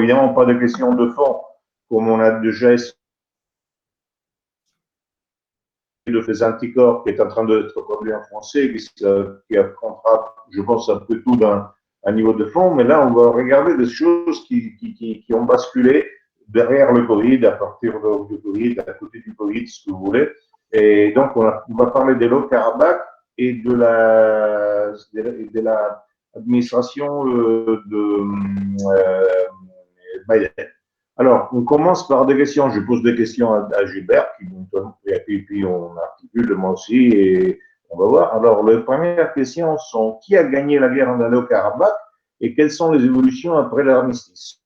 évidemment pas de question de fond, comme on a déjà essayé de ces anticorps qui est en train d'être produit en français, qui affrontera, je pense, un peu tout d'un niveau de fond. Mais là, on va regarder des choses qui ont basculé derrière le Covid, à partir du Covid, à côté du Covid, ce que vous voulez. Et donc, on va parler de l'Haut-Karabakh et de la administration Biden. Alors, on commence par des questions. Je pose des questions à Gilbert, et puis on articule moi aussi, et on va voir. Alors, les premières questions sont qui a gagné la guerre en Haut-Karabakh et quelles sont les évolutions après l'armistice?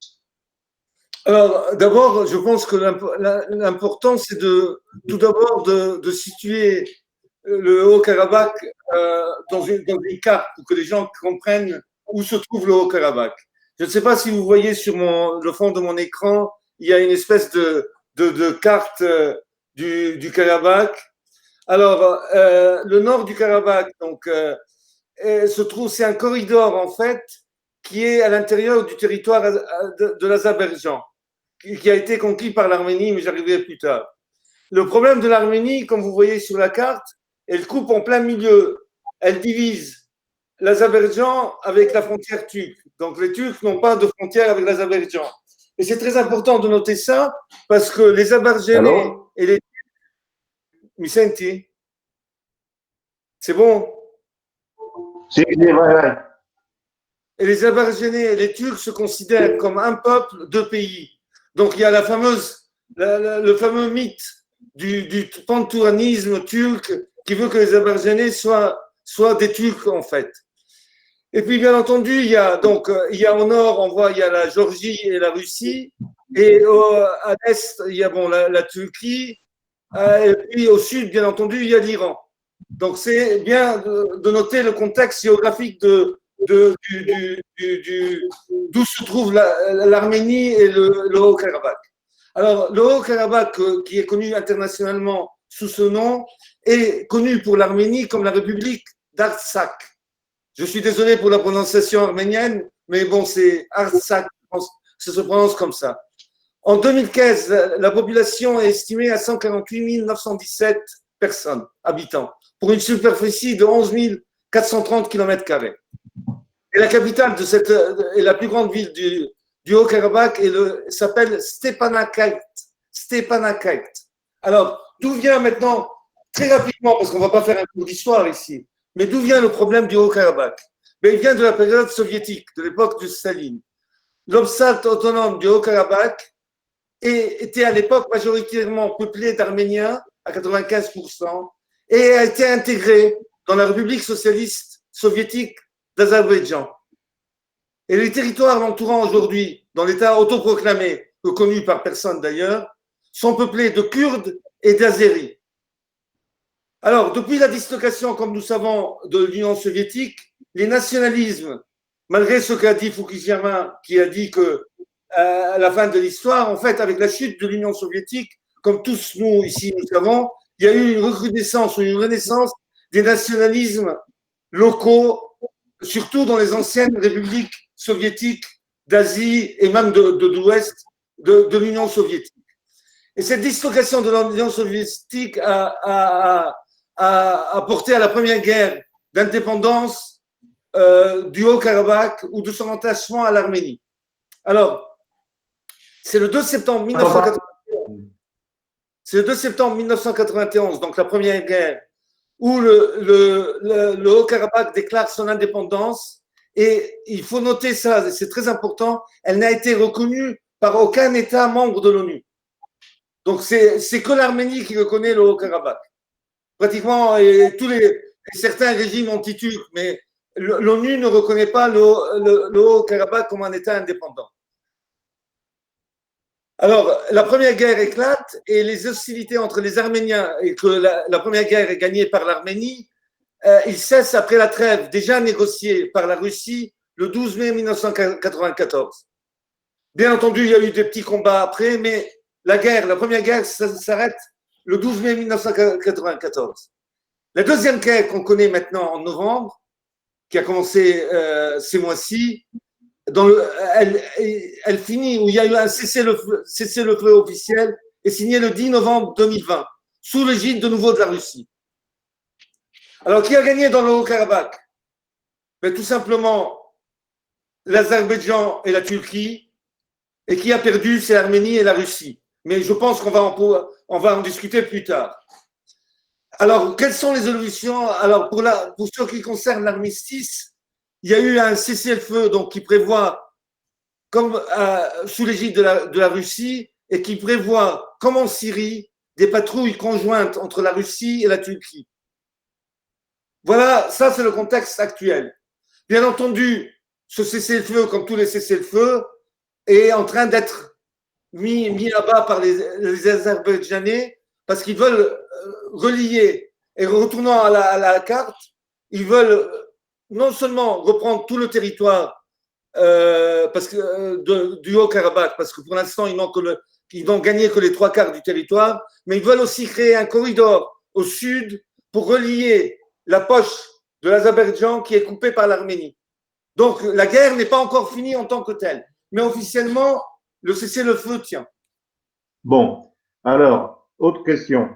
Alors, d'abord, je pense que l'important, c'est tout d'abord de situer le Haut-Karabakh dans une carte pour que les gens comprennent où se trouve le Haut-Karabakh. Je ne sais pas si vous voyez sur le fond de mon écran, il y a une espèce de carte du Karabakh. Alors, le nord du Karabakh, donc, se trouve, c'est un corridor en fait qui est à l'intérieur du territoire de l'Azerbaïdjan, qui a été conquis par l'Arménie, mais j'arriverai plus tard. Le problème de l'Arménie, comme vous voyez sur la carte, elle coupe en plein milieu. Elle divise l'Azerbaïdjan avec la frontière turque. Donc les Turcs n'ont pas de frontière avec l'Azerbaïdjan. Et c'est très important de noter ça parce que les Azerbaïdjanais et les Vicenti, c'est bon? C'est vrai. Et les Azerbaïdjanais et les Turcs se considèrent comme un peuple, deux pays. Donc il y a le fameux mythe du pantouanisme turc qui veut que les Azerbaïdjanais soient des Turcs en fait. Et puis bien entendu, il y a au nord, on voit il y a la Géorgie et la Russie, et à l'est il y a la Turquie, et puis au sud bien entendu il y a l'Iran. Donc c'est bien de noter le contexte géographique d'où se trouve l'Arménie et le Haut-Karabakh. Alors, le Haut-Karabakh, qui est connu internationalement sous ce nom, est connu pour l'Arménie comme la République d'Artsakh. Je suis désolé pour la prononciation arménienne, mais bon, c'est Artsakh, ça se prononce comme ça. En 2015, la population est estimée à 148 917 personnes, habitants, pour une superficie de 11 430 km². Et la capitale et la plus grande ville du Haut-Karabakh s'appelle Stepanakert. Alors, d'où vient maintenant, très rapidement, parce qu'on ne va pas faire un cours d'histoire ici, mais d'où vient le problème du Haut-Karabakh? Il vient de la période soviétique, de l'époque de Staline. L'Oblast autonome du Haut-Karabakh était à l'époque majoritairement peuplé d'Arméniens, à 95%, et a été intégré dans la République socialiste soviétique d'Azerbaïdjan. Et les territoires l'entourant aujourd'hui, dans l'État autoproclamé, reconnu par personne d'ailleurs, sont peuplés de Kurdes et d'Azéris. Alors, depuis la dislocation, comme nous savons, de l'Union soviétique, les nationalismes, malgré ce qu'a dit Fukuyama, qui a dit que à la fin de l'histoire, en fait, avec la chute de l'Union soviétique, comme tous nous ici nous savons, il y a eu une recrudescence ou une renaissance des nationalismes locaux, surtout dans les anciennes républiques soviétiques d'Asie et même de l'Ouest de l'Union soviétique. Et cette dislocation de l'Union soviétique a porté à la première guerre d'indépendance du Haut-Karabakh ou de son attachement à l'Arménie. Alors, c'est le 2 septembre 1991, donc la première guerre, où le Haut-Karabakh déclare son indépendance. Et il faut noter ça, c'est très important, elle n'a été reconnue par aucun État membre de l'ONU. Donc c'est que l'Arménie qui reconnaît le Haut-Karabakh. Pratiquement certains régimes anti-turcs, mais l'ONU ne reconnaît pas le Haut-Karabakh comme un État indépendant. Alors, la première guerre éclate et les hostilités entre les Arméniens, et que la première guerre est gagnée par l'Arménie, il cesse après la trêve déjà négociée par la Russie le 12 mai 1994. Bien entendu, il y a eu des petits combats après, mais la première guerre s'arrête le 12 mai 1994. La deuxième guerre qu'on connaît maintenant en novembre, qui a commencé ces mois-ci, elle finit, où il y a eu un cessez-le-feu officiel, est signé le 10 novembre 2020, sous l'égide de nouveau de la Russie. Alors, qui a gagné dans le Haut-Karabakh? Ben, tout simplement l'Azerbaïdjan et la Turquie, et qui a perdu, c'est l'Arménie et la Russie. Mais je pense qu'on va en discuter plus tard. Alors, quelles sont les évolutions? Alors, pour ce qui concerne l'armistice, il y a eu un cessez-le-feu donc, qui prévoit, comme sous l'égide de la Russie, et qui prévoit, comme en Syrie, des patrouilles conjointes entre la Russie et la Turquie. Voilà, ça c'est le contexte actuel. Bien entendu, ce cessez-le-feu, comme tous les cessez-le-feu, est en train d'être mis à bas par les Azerbaïdjanais parce qu'ils veulent relier, et retournant à la carte, ils veulent non seulement reprendre tout le territoire du Haut-Karabakh, parce que pour l'instant, ils n'ont gagné que les 3/4 du territoire, mais ils veulent aussi créer un corridor au sud pour relier la poche de l'Azerbaïdjan qui est coupée par l'Arménie. Donc, la guerre n'est pas encore finie en tant que telle. Mais officiellement, le cessez-le-feu tient. Bon, alors, autre question.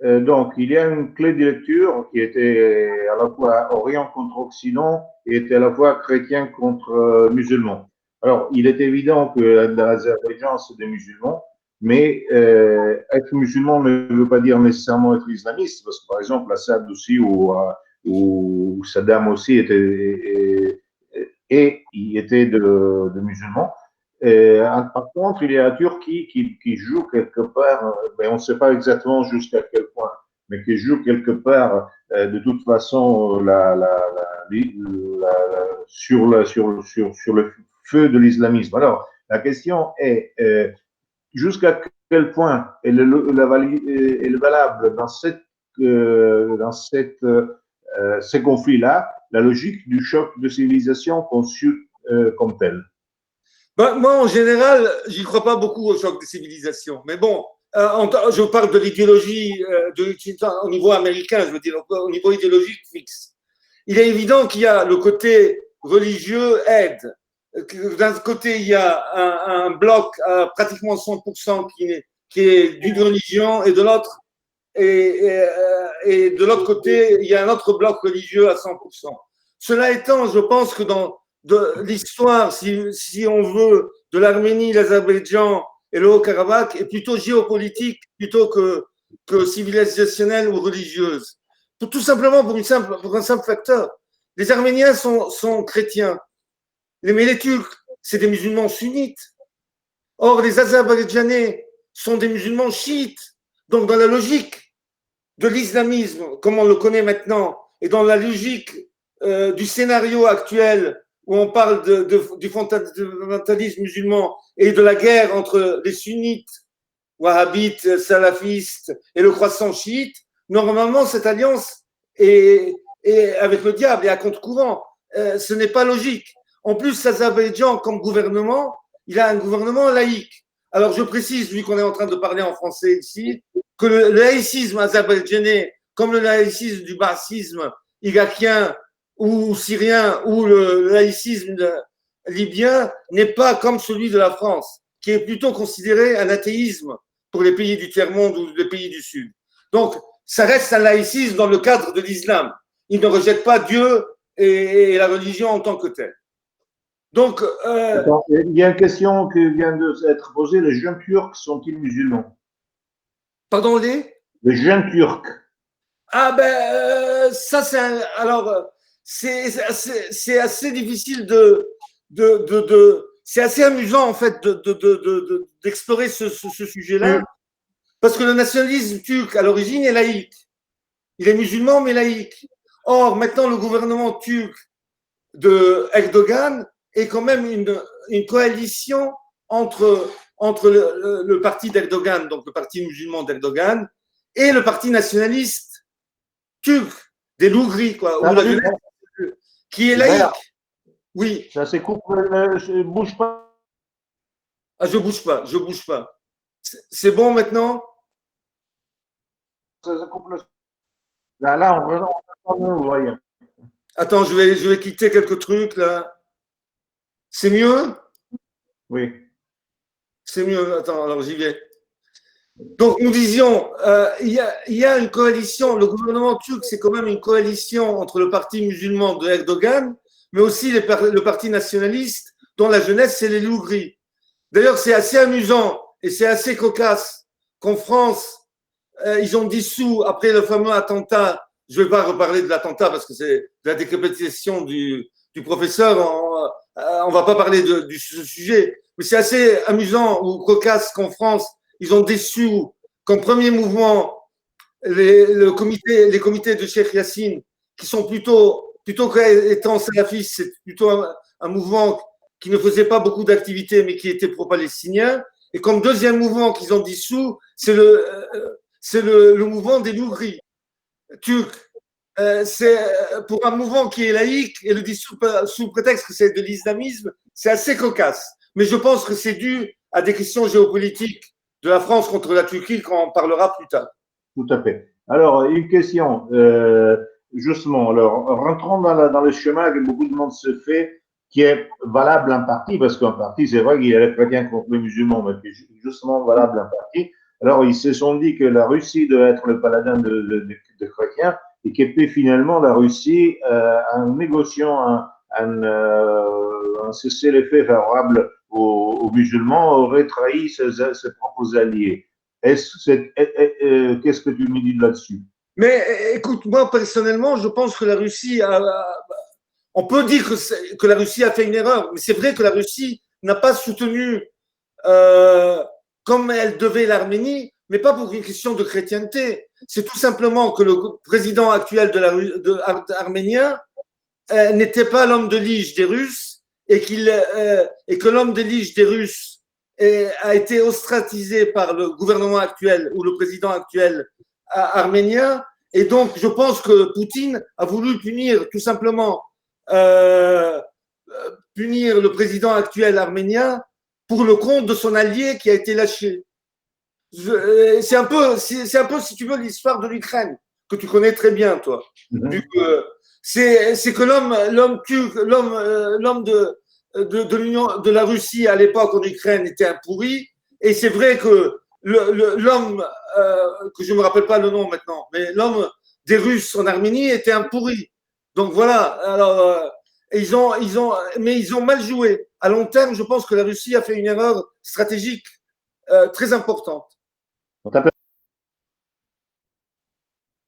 Donc, il y a une clé de lecture qui était à la fois Orient contre Occident et était à la fois chrétien contre musulman. Alors, il est évident que l'Azerbaïdjan, c'est des musulmans, mais être musulman ne veut pas dire nécessairement être islamiste, parce que par exemple, Assad aussi ou Saddam aussi il était de musulmans. Par contre, il y a la Turquie qui joue quelque part, mais on ne sait pas exactement jusqu'à quel point, mais qui joue quelque part de toute façon sur le feu de l'islamisme. Alors, la question est jusqu'à quel point est le valable dans ces conflits-là la logique du choc de civilisation conçu comme tel. Ben, moi, en général, j'y crois pas beaucoup au choc des civilisations. Mais bon, je parle de l'idéologie au niveau américain, je veux dire, au niveau idéologique fixe. Il est évident qu'il y a le côté religieux aide. D'un côté, il y a un bloc à pratiquement 100% qui est d'une religion, et de l'autre, et de l'autre côté, il y a un autre bloc religieux à 100%. Cela étant, je pense que dans l'histoire, si on veut, de l'Arménie, l'Azerbaïdjan et le Haut-Karabakh, est plutôt géopolitique plutôt que civilisationnelle ou religieuse. Tout simplement pour un simple facteur. Les Arméniens sont chrétiens, mais les Turcs, c'est des musulmans sunnites. Or, les Azerbaïdjanais sont des musulmans chiites. Donc, dans la logique de l'islamisme, comme on le connaît maintenant, et dans la logique du scénario actuel où on parle du fondamentalisme musulman et de la guerre entre les sunnites, wahhabites, salafistes et le croissant chiite, normalement, cette alliance est avec le diable et à contre-courant. Ce n'est pas logique. En plus, l'Azerbaïdjan, comme gouvernement, il a un gouvernement laïque. Alors, je précise, vu qu'on est en train de parler en français ici, que le laïcisme azerbaïdjanais, comme le laïcisme du baasisme irakien ou syrien ou le laïcisme libyen, n'est pas comme celui de la France, qui est plutôt considéré un athéisme pour les pays du tiers-monde ou les pays du Sud. Donc, ça reste un laïcisme dans le cadre de l'islam. Il ne rejette pas Dieu et la religion en tant que telle. Donc, il y a une question qui vient d'être posée. Les jeunes Turcs sont-ils musulmans? Pardon, les jeunes Turcs. Ah ben, ça c'est alors c'est assez difficile c'est assez amusant en fait d'explorer ce sujet-là, parce que le nationalisme turc à l'origine est laïque. Il est musulman mais laïque. Or maintenant le gouvernement turc de Erdogan est quand même une coalition entre le parti d'Erdogan, donc le parti musulman d'Erdogan, et le parti nationaliste turc, des loups gris, quoi, qui est laïque. Oui. Ça se coupe, je bouge pas. Ah, je bouge pas. C'est bon maintenant? Ça se coupe Là, on voit. Attends, je vais quitter quelques trucs là. C'est mieux? Oui, C'est mieux. Attends, alors j'y vais. Donc, nous disions, il y a une coalition, le gouvernement turc, c'est quand même une coalition entre le parti musulman de Erdogan, mais aussi le parti nationaliste, dont la jeunesse, c'est les Lougris. D'ailleurs, c'est assez amusant et c'est assez cocasse qu'en France, ils ont dissous, après le fameux attentat, je ne vais pas reparler de l'attentat parce que c'est la décapitation du professeur, on ne va pas parler du sujet, mais c'est assez amusant ou cocasse qu'en France, ils ont dissous comme premier mouvement les comités de Cheikh Yassine, qui sont plutôt qu'étant salafistes, c'est plutôt un mouvement qui ne faisait pas beaucoup d'activités, mais qui était pro-palestinien. Et comme deuxième mouvement qu'ils ont dissous, c'est le mouvement des Lougris turcs. C'est pour un mouvement qui est laïque et le dissout sous prétexte que c'est de l'islamisme, c'est assez cocasse. Mais je pense que c'est dû à des questions géopolitiques de la France contre la Turquie, quand on parlera plus tard. tout à fait. Alors, une question, justement, alors, rentrons dans le schéma que beaucoup de monde se fait, qui est valable en partie, parce qu'en partie, c'est vrai qu'il y a les chrétiens contre les musulmans, mais qui est justement valable en partie. Alors, ils se sont dit que la Russie devait être le paladin de chrétiens, et que finalement, la Russie, en négociant un cessez-le-feu favorable aux musulmans, aurait trahi ses propres alliés. Qu'est-ce que tu me dis là-dessus? Mais écoute, moi personnellement, je pense que la Russie on peut dire que la Russie a fait une erreur, mais c'est vrai que la Russie n'a pas soutenu comme elle devait l'Arménie, mais pas pour une question de chrétienté. C'est tout simplement que le président actuel arménien n'était pas l'homme de lige des Russes et que l'homme de lige des Russes a été ostracisé par le gouvernement actuel ou le président actuel arménien. Et donc, je pense que Poutine a voulu punir tout simplement punir le président actuel arménien pour le compte de son allié qui a été lâché. C'est un peu, si tu veux, l'histoire de l'Ukraine que tu connais très bien, toi. C'est que l'homme de l'Union de la Russie à l'époque en Ukraine était un pourri, et c'est vrai que l'homme que je me rappelle pas le nom maintenant, mais l'homme des Russes en Arménie était un pourri. Donc voilà. Alors ils ont mal joué. À long terme, je pense que la Russie a fait une erreur stratégique très importante.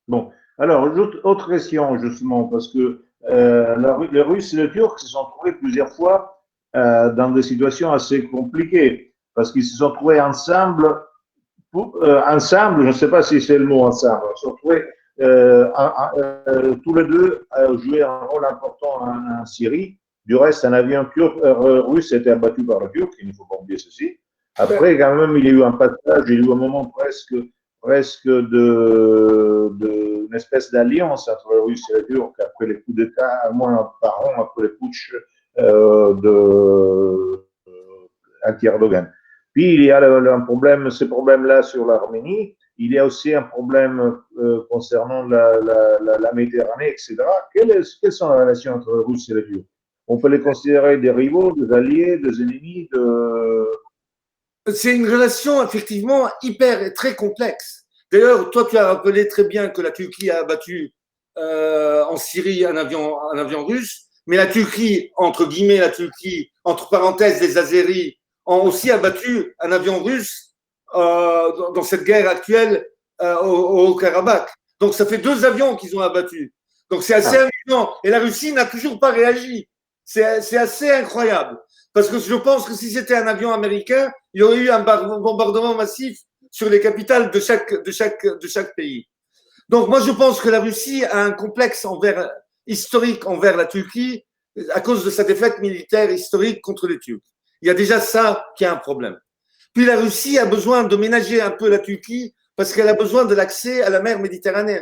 Bon, alors, autre question, justement, parce que les Russes et les Turcs se sont trouvés plusieurs fois dans des situations assez compliquées, parce qu'ils se sont trouvés ensemble, je ne sais pas si c'est le mot ensemble, ils se sont trouvés tous les deux à jouer un rôle important en Syrie. Du reste, un avion russe a été abattu par le Turc, il ne faut pas oublier ceci. Après, quand même, il y a eu un passage, il y a eu un moment presque une espèce d'alliance entre les Russes et les Turcs après les coups d'État, moins par an après les putsch anti-Erdogan. Puis il y a un problème, ce problème-là sur l'Arménie. Il y a aussi un problème concernant la Méditerranée, etc. Quelles sont les relations entre les Russes et les Turcs? On peut les considérer des rivaux, des alliés, des ennemis, C'est une relation effectivement hyper et très complexe. D'ailleurs, toi, tu as rappelé très bien que la Turquie a abattu en Syrie un avion russe, mais la Turquie, entre guillemets, la Turquie, entre parenthèses, les Azéris, ont aussi abattu un avion russe dans cette guerre actuelle au Karabakh. Donc, ça fait 2 avions qu'ils ont abattus. Donc, c'est assez amusant. Et la Russie n'a toujours pas réagi. C'est assez incroyable. Parce que je pense que si c'était un avion américain, il y aurait eu un bombardement massif sur les capitales de chaque pays. Donc moi, je pense que la Russie a un complexe historique envers la Turquie à cause de sa défaite militaire historique contre les Turcs. Il y a déjà ça qui est un problème. Puis la Russie a besoin de ménager un peu la Turquie parce qu'elle a besoin de l'accès à la mer Méditerranée.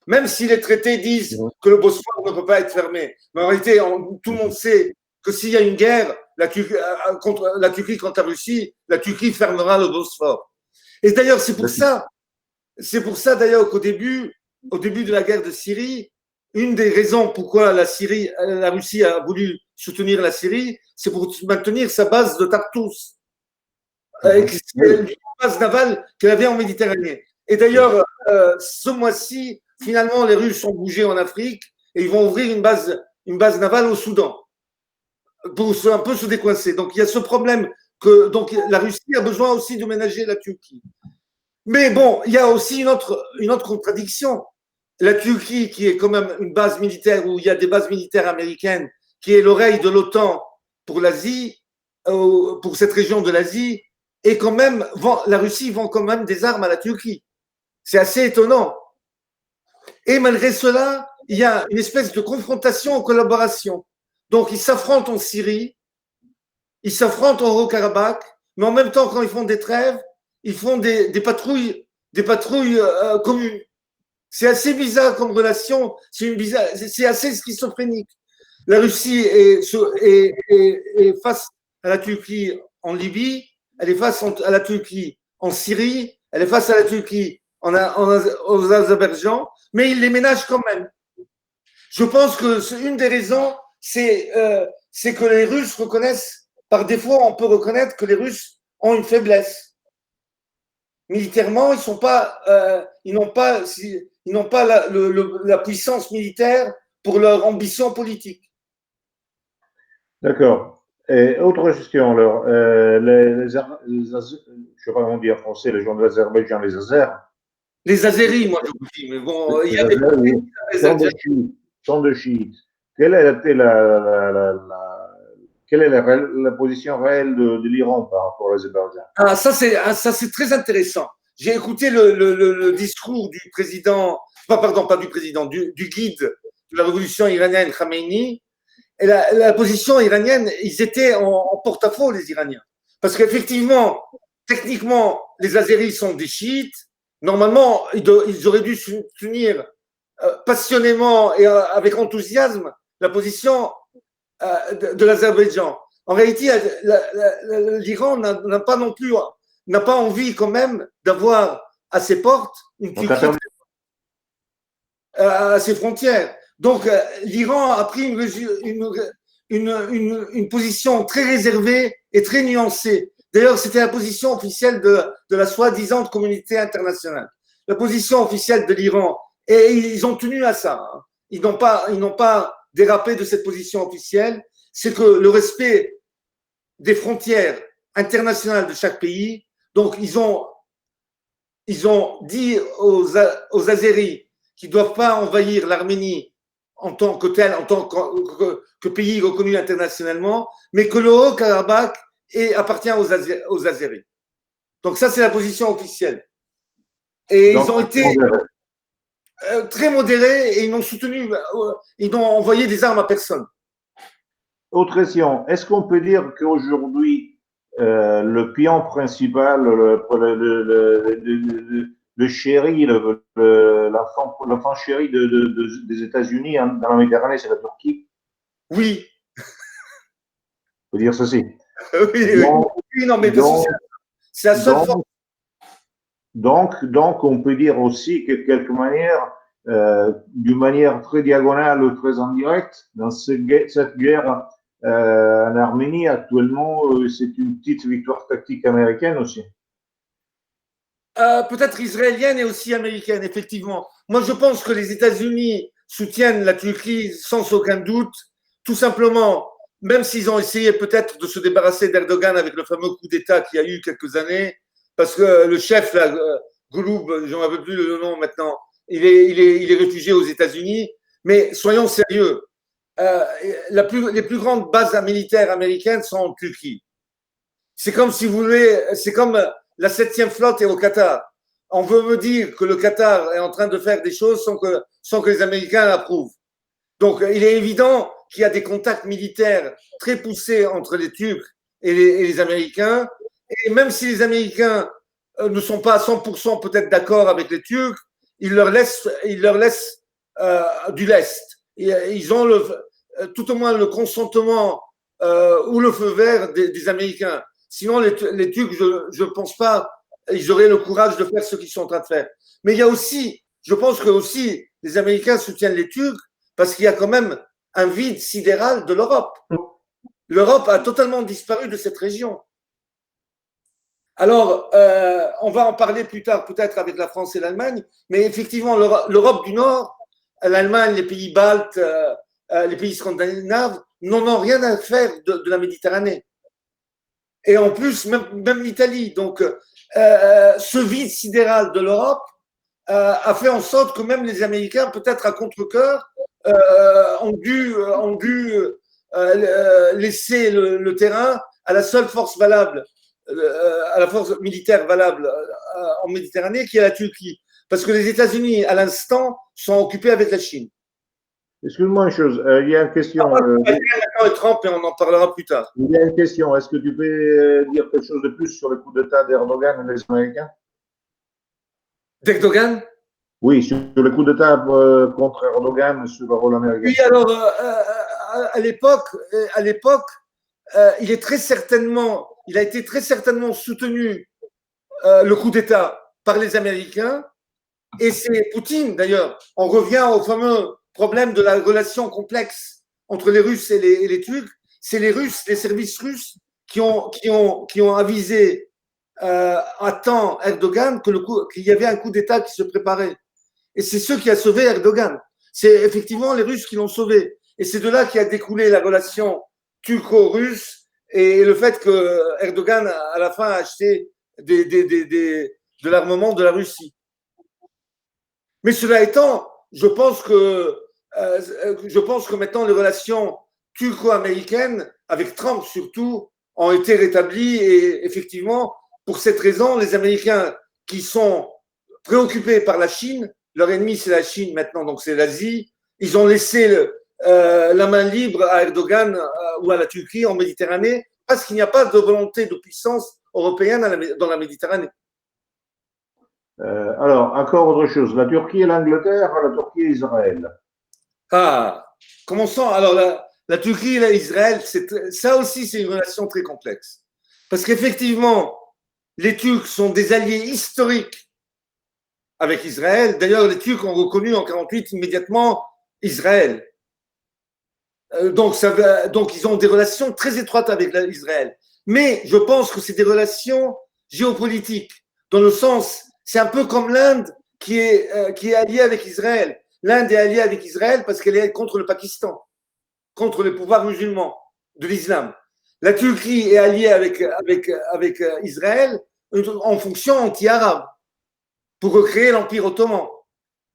Même si les traités disent que le Bosphore ne peut pas être fermé. Mais en réalité, tout le monde sait que s'il y a une guerre, la Turquie contre la Russie, la Turquie fermera le Bosphore. Et d'ailleurs, c'est pour ça d'ailleurs qu'au début de la guerre de Syrie, une des raisons pourquoi la Russie a voulu soutenir la Syrie, c'est pour maintenir sa base de Tartous, une base navale qu'elle avait en Méditerranée. Et d'ailleurs, ce mois-ci, finalement, les Russes ont bougé en Afrique et ils vont ouvrir une base navale au Soudan pour un peu se décoincer. Donc, il y a ce problème que donc, la Russie a besoin aussi de ménager la Turquie. Mais bon, il y a aussi une autre contradiction. La Turquie, qui est quand même une base militaire où il y a des bases militaires américaines, qui est l'oreille de l'OTAN pour l'Asie, pour cette région de l'Asie, et quand même, la Russie vend quand même des armes à la Turquie. C'est assez étonnant. Et malgré cela, il y a une espèce de confrontation en collaboration. Donc, ils s'affrontent en Syrie, ils s'affrontent en Haut-Karabakh, mais en même temps, quand ils font des trêves, ils font des patrouilles communes. C'est assez bizarre comme relation, c'est assez schizophrénique. La Russie est face à la Turquie en Libye, elle est face à la Turquie en Syrie, elle est face à la Turquie aux Azerbaïdjan, mais ils les ménagent quand même. Je pense que une des raisons, c'est que les Russes reconnaissent, par défaut, on peut reconnaître que les Russes ont une faiblesse. Militairement, ils n'ont pas la puissance militaire pour leur ambition politique. D'accord. Et autre question, alors, je ne sais pas comment dire en français, les gens de l'Azerbaïdjan, les Azers. Les Azéris, moi je vous dis, mais bon, il y a des sont de chiites. Quelle est la position réelle de l'Iran par rapport à l'Azerbaïdjan? Ah, ça c'est très intéressant. J'ai écouté le discours du président, pas du président, du guide de la révolution iranienne, Khamenei. Et la position iranienne, ils étaient en porte-à-faux, les Iraniens. Parce qu'effectivement, techniquement, les Azéris sont des chiites. Normalement, ils auraient dû soutenir passionnément et avec enthousiasme la position de l'Azerbaïdjan. En réalité, l'Iran n'a pas envie quand même d'avoir à ses portes une Turquie à ses frontières. Donc, l'Iran a pris une position très réservée et très nuancée. D'ailleurs, c'était la position officielle de la soi-disant communauté internationale. La position officielle de l'Iran. Et ils ont tenu à ça. Hein. Ils n'ont pas dérapé de cette position officielle. C'est que le respect des frontières internationales de chaque pays. Donc, ils ont dit aux Azéris qu'ils ne doivent pas envahir l'Arménie en tant que tel, en tant que pays reconnu internationalement, mais que le Haut-Karabakh appartient aux Azéris. Donc ça, c'est la position officielle. Et donc, ils ont été très modérés et ils n'ont soutenu, ils n'ont envoyé des armes à personne. Autre question, est-ce qu'on peut dire qu'aujourd'hui, le pion principal, le chéri, l'enfant chéri des États-Unis dans la Méditerranée, c'est la Turquie? Oui. On peut dire ceci. Oui, non, mais c'est la seule forme. Donc, on peut dire aussi que, de quelque manière, d'une manière très diagonale ou très indirecte, dans cette guerre en Arménie, actuellement, c'est une petite victoire tactique américaine aussi. Peut-être israélienne et aussi américaine, effectivement. Moi, je pense que les États-Unis soutiennent la Turquie sans aucun doute, tout simplement, même s'ils ont essayé peut-être de se débarrasser d'Erdogan avec le fameux coup d'État qu'il y a eu quelques années, parce que le chef, là, Gouloub, je n'en rappelle plus le nom maintenant, il est réfugié aux États-Unis. Mais soyons sérieux, les plus grandes bases militaires américaines sont en Turquie. C'est comme si vous voulez, c'est comme la 7e flotte est au Qatar. On veut me dire que le Qatar est en train de faire des choses sans que les Américains l'approuvent. Donc, il est évident qu'il y a des contacts militaires très poussés entre les Turcs et les Américains. Et même si les Américains ne sont pas à 100% peut-être d'accord avec les Turcs, ils leur laissent du lest. Et ils ont tout au moins le consentement ou le feu vert des Américains. Sinon, les Turcs, je ne pense pas, ils auraient le courage de faire ce qu'ils sont en train de faire. Mais il y a aussi, je pense que aussi, les Américains soutiennent les Turcs parce qu'il y a quand même un vide sidéral de l'Europe. L'Europe a totalement disparu de cette région. Alors, on va en parler plus tard, peut-être avec la France et l'Allemagne, mais effectivement, l'Europe du Nord, l'Allemagne, les pays baltes, les pays scandinaves, n'en ont rien à faire de la Méditerranée. Et en plus, même l'Italie. Donc, ce vide sidéral de l'Europe a fait en sorte que même les Américains, peut-être à contre-cœur, ont dû laisser le terrain à la seule force valable, à la force militaire valable en Méditerranée, qui est la Turquie. Parce que les États-Unis, à l'instant, sont occupés avec la Chine. Excuse-moi une chose, il y a une question. Et Trump, et on en parlera plus tard. Il y a une question. Est-ce que tu peux dire quelque chose de plus sur le coup d'État d'Erdogan et des Américains? D'Erdogan? Oui, sur le coup d'État contre Erdogan sur le rôle américain. Oui, alors à l'époque, il a été très certainement soutenu le coup d'État par les Américains, et c'est Poutine d'ailleurs. On revient au fameux problème de la relation complexe entre les Russes et les Turcs. C'est les Russes, les services russes, qui ont avisé à temps Erdogan qu'il y avait un coup d'État qui se préparait. Et c'est ce qui a sauvé Erdogan. C'est effectivement les Russes qui l'ont sauvé. Et c'est de là qu'a découlé la relation turco-russe et le fait que Erdogan, à la fin, a acheté de l'armement de la Russie. Mais cela étant, je pense que maintenant les relations turco-américaines, avec Trump surtout, ont été rétablies. Et effectivement, pour cette raison, les Américains qui sont préoccupés par la Chine, leur ennemi c'est la Chine maintenant, donc c'est l'Asie, ils ont laissé la main libre à Erdogan ou à la Turquie en Méditerranée parce qu'il n'y a pas de volonté de puissance européenne dans la Méditerranée. Alors, encore autre chose. La Turquie et l'Angleterre, la Turquie et Israël. Ah, commençons. Alors, la Turquie et Israël, ça aussi, c'est une relation très complexe. Parce qu'effectivement, les Turcs sont des alliés historiques avec Israël. D'ailleurs, les Turcs ont reconnu en 1948 immédiatement Israël. Donc, ils ont des relations très étroites avec Israël. Mais je pense que c'est des relations géopolitiques, dans le sens, c'est un peu comme l'Inde qui est alliée avec Israël. L'Inde est alliée avec Israël parce qu'elle est contre le Pakistan, contre les pouvoirs musulmans de l'islam. La Turquie est alliée avec Israël en fonction anti-arabe pour recréer l'Empire ottoman.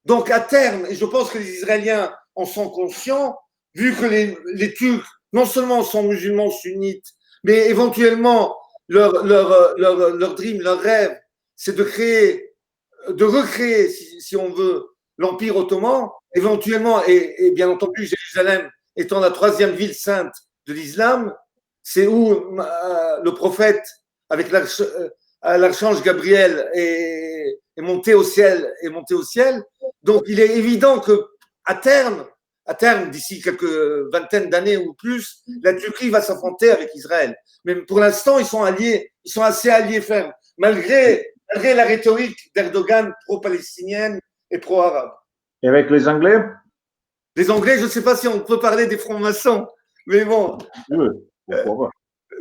Donc, à terme, et je pense que les Israéliens en sont conscients, vu que les Turcs, non seulement sont musulmans sunnites, mais éventuellement, leur dream, leur rêve, c'est de recréer, si on veut, l'Empire ottoman, éventuellement, et bien entendu, Jérusalem étant la troisième ville sainte de l'islam, c'est où le prophète, avec l'archange Gabriel, est monté au ciel. Donc, il est évident que à terme, d'ici quelques vingtaines d'années ou plus, la Turquie va s'affronter avec Israël. Mais pour l'instant, ils sont assez alliés fermes, malgré la rhétorique d'Erdogan pro-palestinienne et pro-arabe. Et avec les Anglais? Les Anglais, je ne sais pas si on peut parler des francs-maçons, mais bon. Oui, pourquoi pas.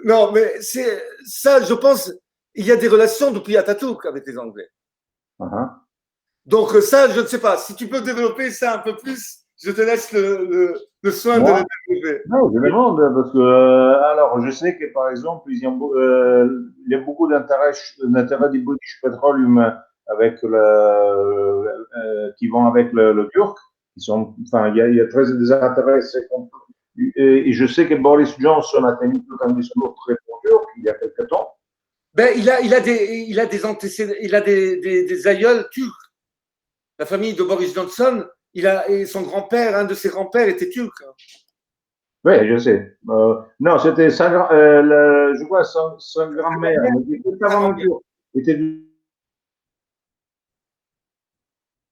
Non, mais c'est ça, je pense, il y a des relations depuis Atatürk avec les Anglais. Uh-huh. Donc ça, je ne sais pas. Si tu peux développer ça un peu plus, je te laisse le soin de le développer. Non, je demande parce que, alors, je sais que par exemple, il y a beaucoup d'intérêts du British Petroleum avec qui vont avec le Turc. Enfin, il y a très des intérêts. Et je sais que Boris Johnson a tenu tout un discours très pro-turc il y a quelques temps. Ben, il a des antécédents, il a des aïeuls turcs. La famille de Boris Johnson, et son grand-père, un de ses grands-pères était turc. Oui, je sais. Non, c'était je crois sa grand-mère. Il était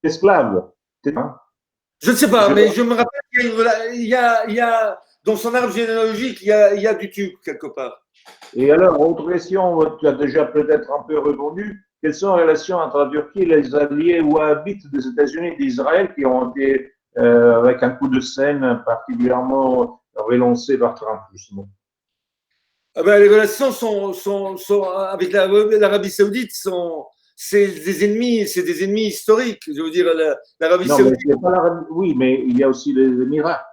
esclave. Je ne sais pas, mais je me rappelle qu'il y a dans son arbre généalogique, il y a du turc quelque part. Et alors, autre question, tu as déjà peut-être un peu répondu. Quelles sont les relations entre la Turquie et les alliés wahhabites des États-Unis et d'Israël qui ont été avec un coup de scène particulièrement relancé par Trump, justement. Ah ben, les relations avec l'Arabie Saoudite c'est des ennemis historiques. Je veux dire, l'Arabie Non, mais Saoudite, c'est pas l'Arabie. Oui, mais il y a aussi les Émirats.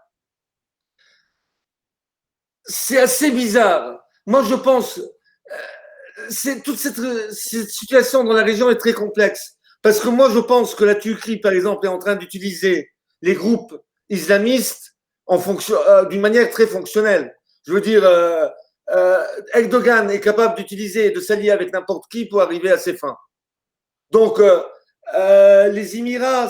c'est assez bizarre. Moi, je pense, toute cette situation dans la région est très complexe. Parce que moi, je pense que la Turquie, par exemple, est en train d'utiliser les groupes islamistes d'une manière très fonctionnelle. Je veux dire, Erdogan est capable d'utiliser et de s'allier avec n'importe qui pour arriver à ses fins. Donc, les Émirats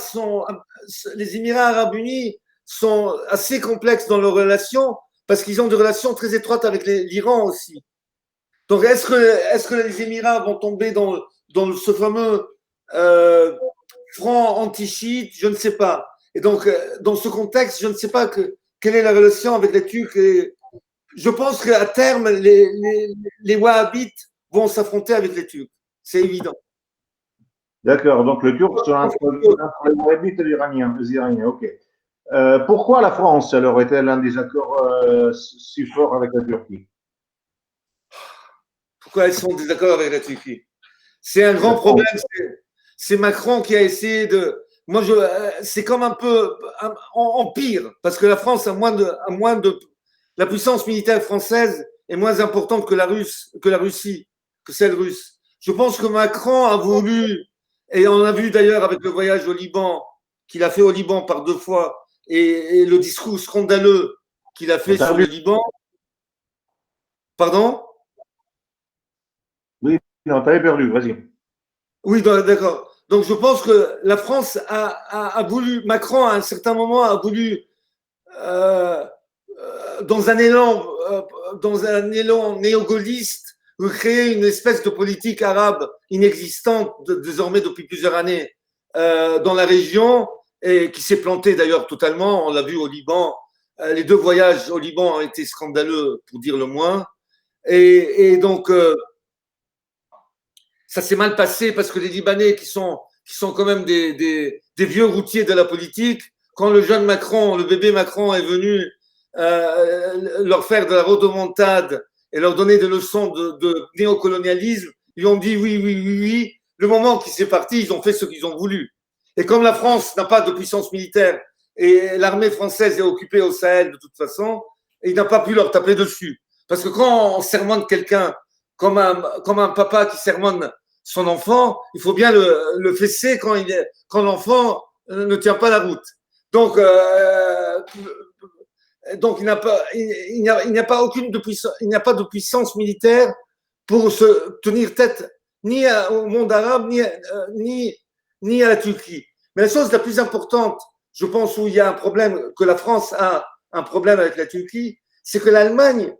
arabes unis sont assez complexes dans leurs relations parce qu'ils ont des relations très étroites avec l'Iran aussi. Donc, est-ce que les Émirats vont tomber dans ce fameux front anti-chiite? Je ne sais pas. Et donc, dans ce contexte, je ne sais pas quelle est la relation avec les Turcs. Je pense qu'à terme, les Wahhabites vont s'affronter avec les Turcs. C'est évident. D'accord, donc le Turc, c'est entre les Wahhabites et les Iraniens. Ok. Pourquoi la France, alors, est-elle un désaccord si fort avec la Turquie? Pourquoi ils sont en désaccord avec la Turquie? C'est un grand problème. C'est Macron qui a essayé de. Moi, c'est comme un peu en pire, parce que la France la puissance militaire française est moins importante que la Russie, que celle russe. Je pense que Macron a voulu, et on a vu d'ailleurs avec le voyage au Liban, qu'il a fait au Liban par 2 fois, et le discours scandaleux qu'il a On fait t'a sur le vu? Liban. Pardon? Oui, on t'avait perdu, vas-y. Oui, d'accord. Donc je pense que la France a voulu, Macron à un certain moment a voulu, euh, dans dans un élan néo-gaulliste, créer une espèce de politique arabe inexistante désormais depuis plusieurs années dans la région et qui s'est plantée d'ailleurs totalement. On l'a vu au Liban. Les 2 voyages au Liban ont été scandaleux pour dire le moins. Et donc ça s'est mal passé parce que les Libanais, qui sont quand même des vieux routiers de la politique, quand le jeune Macron, le bébé Macron est venu leur faire de la rodomontade et leur donner des leçons de néocolonialisme, ils ont dit oui, oui, oui, oui. Le moment qu'ils sont partis, ils ont fait ce qu'ils ont voulu. Et comme la France n'a pas de puissance militaire et l'armée française est occupée au Sahel de toute façon, il n'a pas pu leur taper dessus. Parce que quand on sermonne quelqu'un comme un papa qui sermonne son enfant, il faut bien le fesser quand l'enfant ne tient pas la route. Donc, il n'y a pas il n'y a pas de puissance militaire pour se tenir tête ni au monde arabe, ni à la Turquie. Mais la chose la plus importante, je pense, où il y a un problème, que la France a un problème avec la Turquie, c'est que l'Allemagne,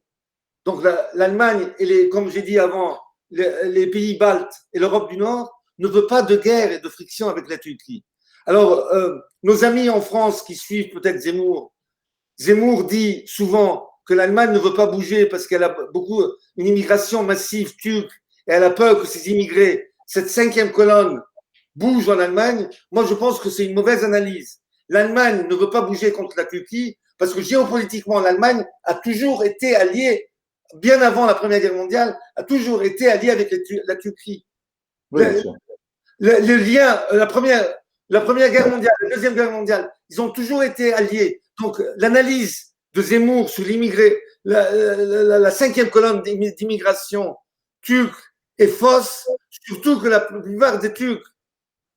donc l'Allemagne et comme j'ai dit avant, les pays baltes et l'Europe du Nord ne veut pas de guerre et de friction avec la Turquie. Alors, nos amis en France qui suivent peut-être Zemmour dit souvent que l'Allemagne ne veut pas bouger parce qu'elle a une immigration massive turque et elle a peur que ces immigrés, cette 5e colonne, bouge en Allemagne. Moi, je pense que c'est une mauvaise analyse. L'Allemagne ne veut pas bouger contre la Turquie parce que géopolitiquement, l'Allemagne a toujours été alliée, bien avant la Première Guerre mondiale, a toujours été alliée avec la Turquie. Oui, bien sûr. Le lien, la première Guerre mondiale, la Deuxième Guerre mondiale, ils ont toujours été alliés. Donc, l'analyse de Zemmour sur l'immigré, la 5e colonne d'immigration turque est fausse, surtout que la plupart des Turcs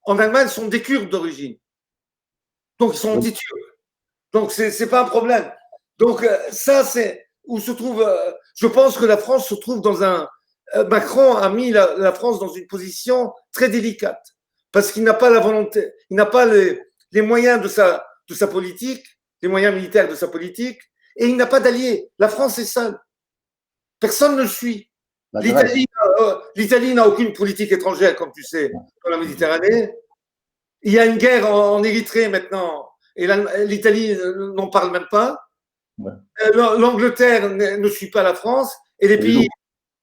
en Allemagne sont des Kurdes d'origine. Donc, ils sont anti-turcs. Donc, c'est pas un problème. Donc, ça, c'est où se trouve. Je pense que la France se trouve dans un. Macron a mis la France dans une position très délicate parce qu'il n'a pas la volonté, il n'a pas les moyens de sa politique, les moyens militaires de sa politique, et il n'a pas d'alliés. La France est seule. Personne ne le suit. L'Italie n'a aucune politique étrangère, comme tu sais, dans la Méditerranée. Il y a une guerre en Érythrée maintenant, et l'Italie n'en parle même pas. Ouais. L'Angleterre ne suit pas la France, et les pays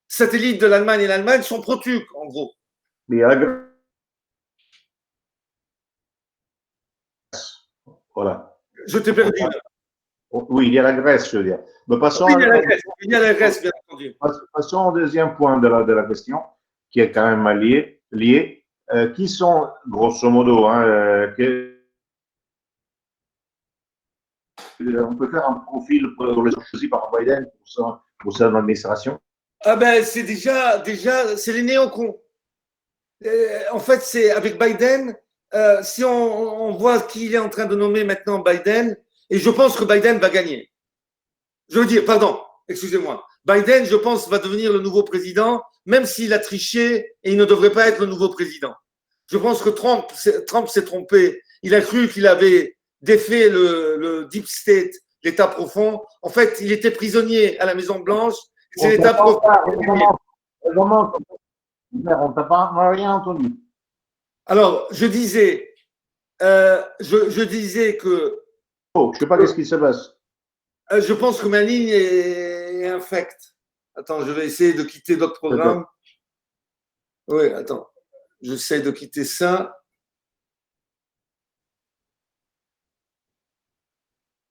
satellites de l'Allemagne et l'Allemagne sont pro-turcs, en gros. Mais il y a la Grèce. Voilà. Je t'ai perdu. Oui, il y a la Grèce, je veux dire. Mais passons, Oui, il y a la Grèce, bien entendu. passons au deuxième point de la question, qui est quand même lié. Qui sont, grosso modo, hein, on peut faire un profil pour les choisis par Biden pour son administration? Ah ben, c'est c'est les néocons. En fait, c'est avec Biden, si on voit qui il est en train de nommer maintenant Biden, et je pense que Biden va gagner. Je veux dire, pardon, excusez-moi. Biden, je pense, va devenir le nouveau président, même s'il a triché et il ne devrait pas être le nouveau président. Je pense que Trump s'est trompé. Il a cru qu'il avait défait le deep state, l'État profond. En fait, il était prisonnier à la Maison Blanche. C'est l'État profond. On t'a pas rien entendu. Alors, je disais que Oh, je ne sais pas qu'est-ce qui se passe. je pense que ma ligne est infecte. Attends, je vais essayer de quitter d'autres programmes. Oui, attends. J'essaie de quitter ça.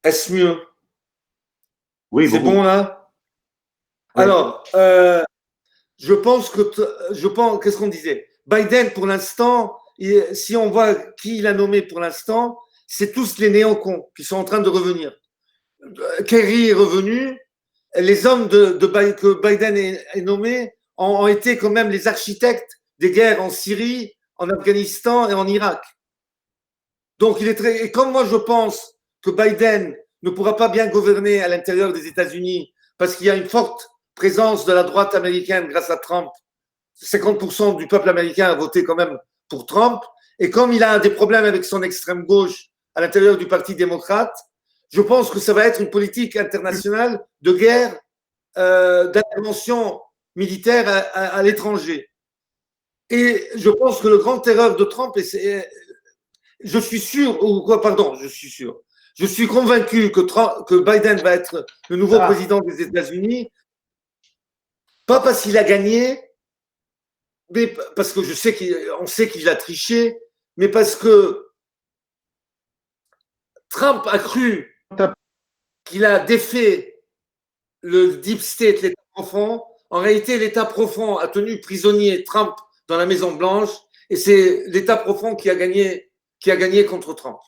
Est-ce mieux? Oui, c'est beaucoup. bon là? Oui. Alors, qu'est-ce qu'on disait? Biden, pour l'instant, si on voit qui il a nommé pour l'instant, c'est tous les néocons qui sont en train de revenir. Kerry est revenu. Les hommes que Biden est nommé ont été quand même les architectes des guerres en Syrie, en Afghanistan et en Irak. Donc, et comme moi je pense que Biden ne pourra pas bien gouverner à l'intérieur des États-Unis parce qu'il y a une forte présence de la droite américaine grâce à Trump. 50% du peuple américain a voté quand même pour Trump. Et comme il a des problèmes avec son extrême gauche à l'intérieur du Parti démocrate, je pense que ça va être une politique internationale de guerre, d'intervention militaire à l'étranger. Et je pense que le grand erreur de Trump, je suis sûr, ou quoi, pardon, je suis sûr. Je suis convaincu que Biden va être le nouveau président des États-Unis, pas parce qu'il a gagné, mais parce que on sait qu'il a triché, mais parce que Trump a cru qu'il a défait le deep state, l'État profond. En réalité, l'État profond a tenu prisonnier Trump dans la Maison Blanche, et c'est l'État profond qui a gagné contre Trump.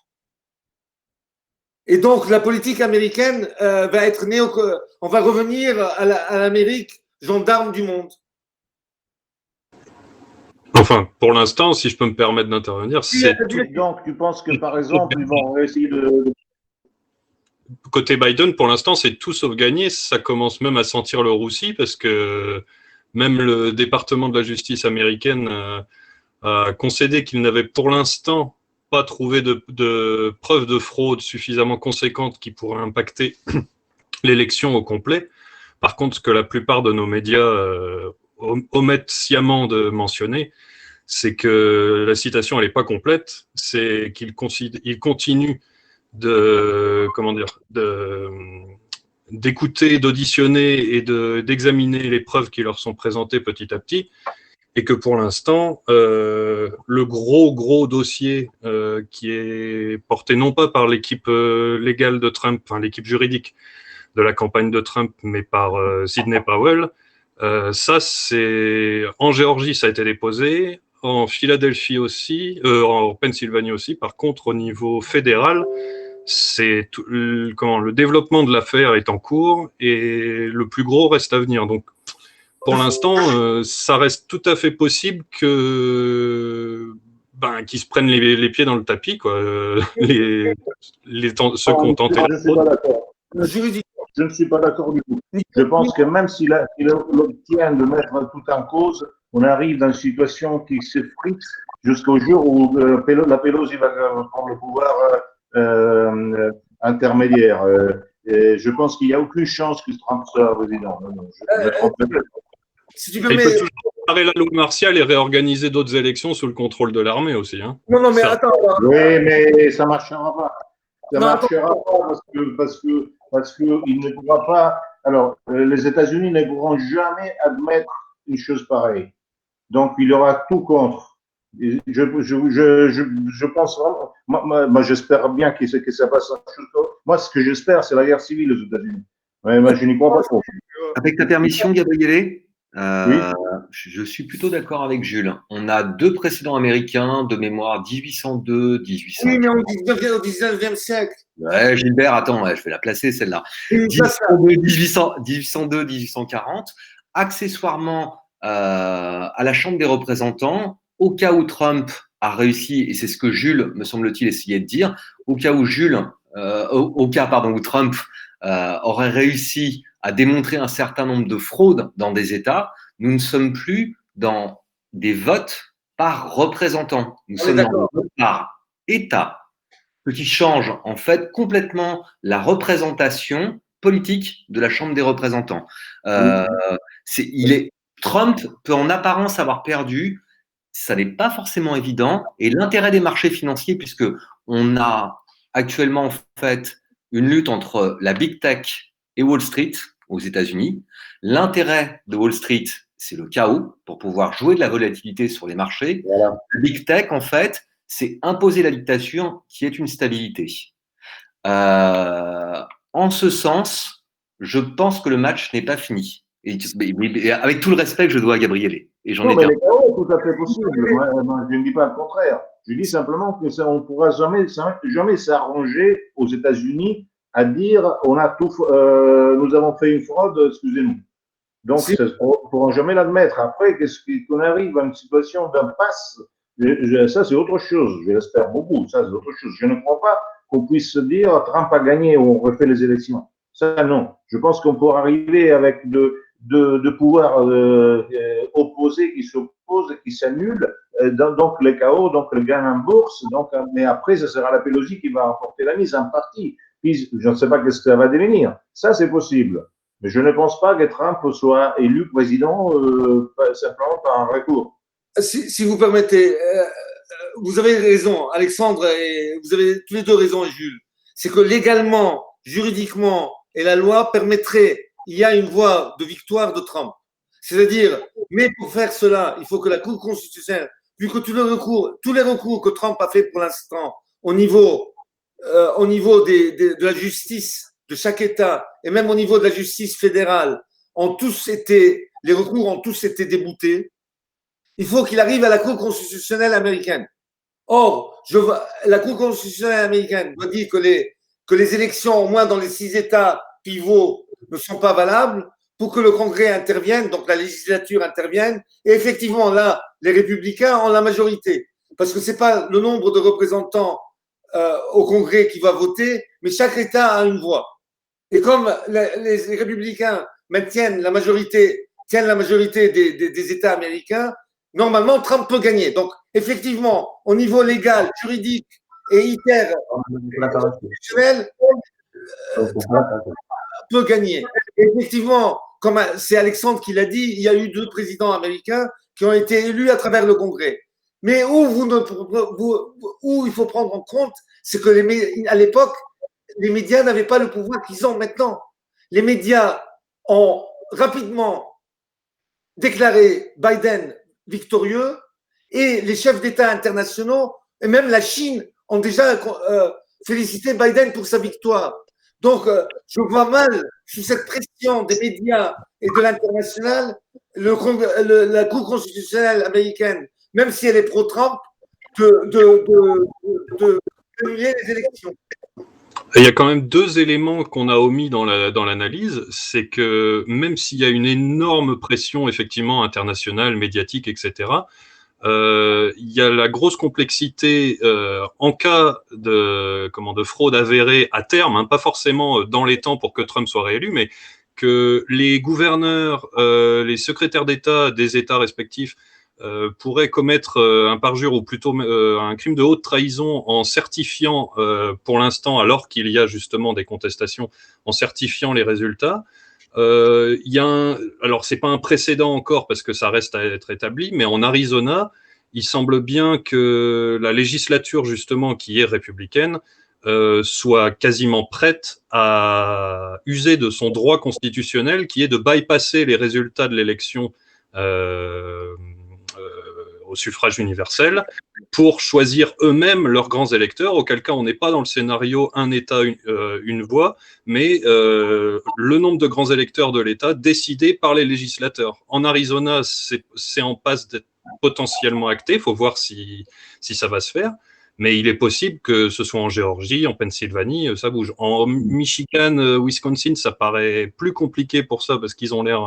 Et donc, la politique américaine va être on va revenir à l'Amérique gendarme du monde. Enfin, pour l'instant, si je peux me permettre d'intervenir, c'est tout. Donc, tu penses que, par exemple, ils vont essayer de... Côté Biden, pour l'instant, c'est tout sauf gagné. Ça commence même à sentir le roussi parce que même le département de la justice américaine a concédé qu'il n'avait pour l'instant pas trouvé de preuves de fraude suffisamment conséquentes qui pourraient impacter l'élection au complet. Par contre, ce que la plupart de nos médias omettent sciemment de mentionner, c'est que la citation elle n'est pas complète, c'est qu'il continue d'écouter, d'auditionner et d'examiner les preuves qui leur sont présentées petit à petit, et que pour l'instant, le gros dossier qui est porté non pas par l'équipe légale de Trump, enfin l'équipe juridique de la campagne de Trump, mais par Sidney Powell, ça c'est en Géorgie, ça a été déposé, en Philadelphie aussi, en Pennsylvanie aussi. Par contre, au niveau fédéral, le développement de l'affaire est en cours et le plus gros reste à venir. Donc, pour l'instant, ça reste tout à fait possible qu'ils se prennent les pieds dans le tapis, quoi. Ceux qui ont tenté la fraude. Je ne suis pas d'accord du tout. Je pense que même s'il obtient de mettre tout en cause, on arrive dans une situation qui se frite jusqu'au jour où la Pelosi va prendre le pouvoir intermédiaire. Et je pense qu'il n'y a aucune chance que Trump soit président. Non, je me trompe peut-être. Si tu Il peut toujours préparer la loi martiale et réorganiser d'autres élections sous le contrôle de l'armée aussi. Hein. Non, mais attends. Oui, mais ça ne marchera pas. Ça ne marchera pas parce que il ne pourra pas. Alors, les États-Unis ne pourront jamais admettre une chose pareille. Donc, il aura tout contre. Je pense vraiment, moi j'espère bien que ça passe. Moi, ce que j'espère, c'est la guerre civile aux États-Unis. Ouais, moi, je n'y crois pas trop. Avec ta permission, Gabriele, Oui. je suis plutôt d'accord avec Jules. On a deux présidents américains de mémoire 1802, 1800. Oui, mais au 19e siècle. Ouais, Gilbert, attends, ouais, je vais la placer celle-là. 1802, 1840. Accessoirement, à la Chambre des représentants, au cas où Trump a réussi, et c'est ce que Jules, me semble-t-il, essayait de dire, au cas où où Trump aurait réussi à démontrer un certain nombre de fraudes dans des États, nous ne sommes plus dans des votes par représentants. Nous sommes dans des votes par État, ce qui change en fait complètement la représentation politique de la Chambre des représentants. Trump peut en apparence avoir perdu, ça n'est pas forcément évident, et l'intérêt des marchés financiers, puisque on a actuellement en fait une lutte entre la big tech et Wall Street aux États-Unis. L'intérêt de Wall Street, c'est le chaos pour pouvoir jouer de la volatilité sur les marchés. Voilà. La big tech, en fait, c'est imposer la dictature qui est une stabilité. En ce sens, je pense que le match n'est pas fini. Et avec tout le respect que je dois à Gabriele. Et j'en Non, ai mais les chaos, c'est tout à fait possible. Moi, je ne dis pas le contraire. Je dis simplement que ça, on ne pourra jamais s'arranger aux États-Unis à dire nous avons fait une fraude, excusez-nous. Donc, on ne pourra jamais l'admettre. Après, qu'on arrive à une situation d'impasse, ça, c'est autre chose. Je l'espère beaucoup. Ça, c'est autre chose. Je ne crois pas qu'on puisse se dire Trump a gagné ou on refait les élections. Ça, non. Je pense qu'on pourra arriver avec de pouvoirs opposés qui s'opposent et qui s'annulent. Donc, le chaos, donc le gain en bourse. Mais après, ce sera la Pelosi qui va remporter la mise en partie. Puis, je ne sais pas ce que ça va devenir. Ça, c'est possible. Mais je ne pense pas que Trump soit élu président simplement par un recours. Si vous permettez, vous avez raison, Alexandre, et vous avez tous les deux raison, Jules. C'est que légalement, juridiquement, et la loi permettrait, il y a une voie de victoire de Trump. C'est-à-dire, mais pour faire cela, il faut que la Cour constitutionnelle, vu que tous les recours que Trump a fait pour l'instant au niveau de la justice de chaque État et même au niveau de la justice fédérale, les recours ont tous été déboutés. Il faut qu'il arrive à la Cour constitutionnelle américaine. Or, la Cour constitutionnelle américaine doit dire que les élections, au moins dans les 6 États pivots, ne sont pas valables pour que le Congrès intervienne, donc la législature intervienne. Et effectivement, là, les républicains ont la majorité. Parce que ce n'est pas le nombre de représentants au Congrès qui va voter, mais chaque État a une voix. Et comme les républicains tiennent la majorité des États américains, normalement, Trump peut gagner. Donc, effectivement, au niveau légal, juridique et constitutionnel, Trump peut gagner. Et effectivement, comme c'est Alexandre qui l'a dit, il y a eu 2 présidents américains qui ont été élus à travers le Congrès. Mais où il faut prendre en compte, c'est que à l'époque, les médias n'avaient pas le pouvoir qu'ils ont maintenant. Les médias ont rapidement déclaré Biden victorieux et les chefs d'État internationaux et même la Chine ont déjà félicité Biden pour sa victoire. Donc, je vois mal, sous cette pression des médias et de l'international, la Cour constitutionnelle américaine, même si elle est pro-Trump, d'annuler les élections. Il y a quand même 2 éléments qu'on a omis dans l'analyse, c'est que même s'il y a une énorme pression effectivement internationale, médiatique, etc., il y a la grosse complexité en cas de fraude avérée à terme, hein, pas forcément dans les temps pour que Trump soit réélu, mais que les gouverneurs, les secrétaires d'État des États respectifs pourrait commettre un parjure ou plutôt un crime de haute trahison en certifiant, pour l'instant, alors qu'il y a justement des contestations, en certifiant les résultats. Alors, c'est pas un précédent encore parce que ça reste à être établi, mais en Arizona, il semble bien que la législature, justement, qui est républicaine, soit quasiment prête à user de son droit constitutionnel qui est de bypasser les résultats de l'élection au suffrage universel pour choisir eux-mêmes leurs grands électeurs, auquel cas on n'est pas dans le scénario un État, une voix, mais le nombre de grands électeurs de l'État décidé par les législateurs. En Arizona, c'est en passe d'être potentiellement acté, il faut voir si ça va se faire. Mais il est possible que ce soit en Géorgie, en Pennsylvanie, ça bouge. En Michigan, Wisconsin, ça paraît plus compliqué pour ça parce qu'ils ont l'air,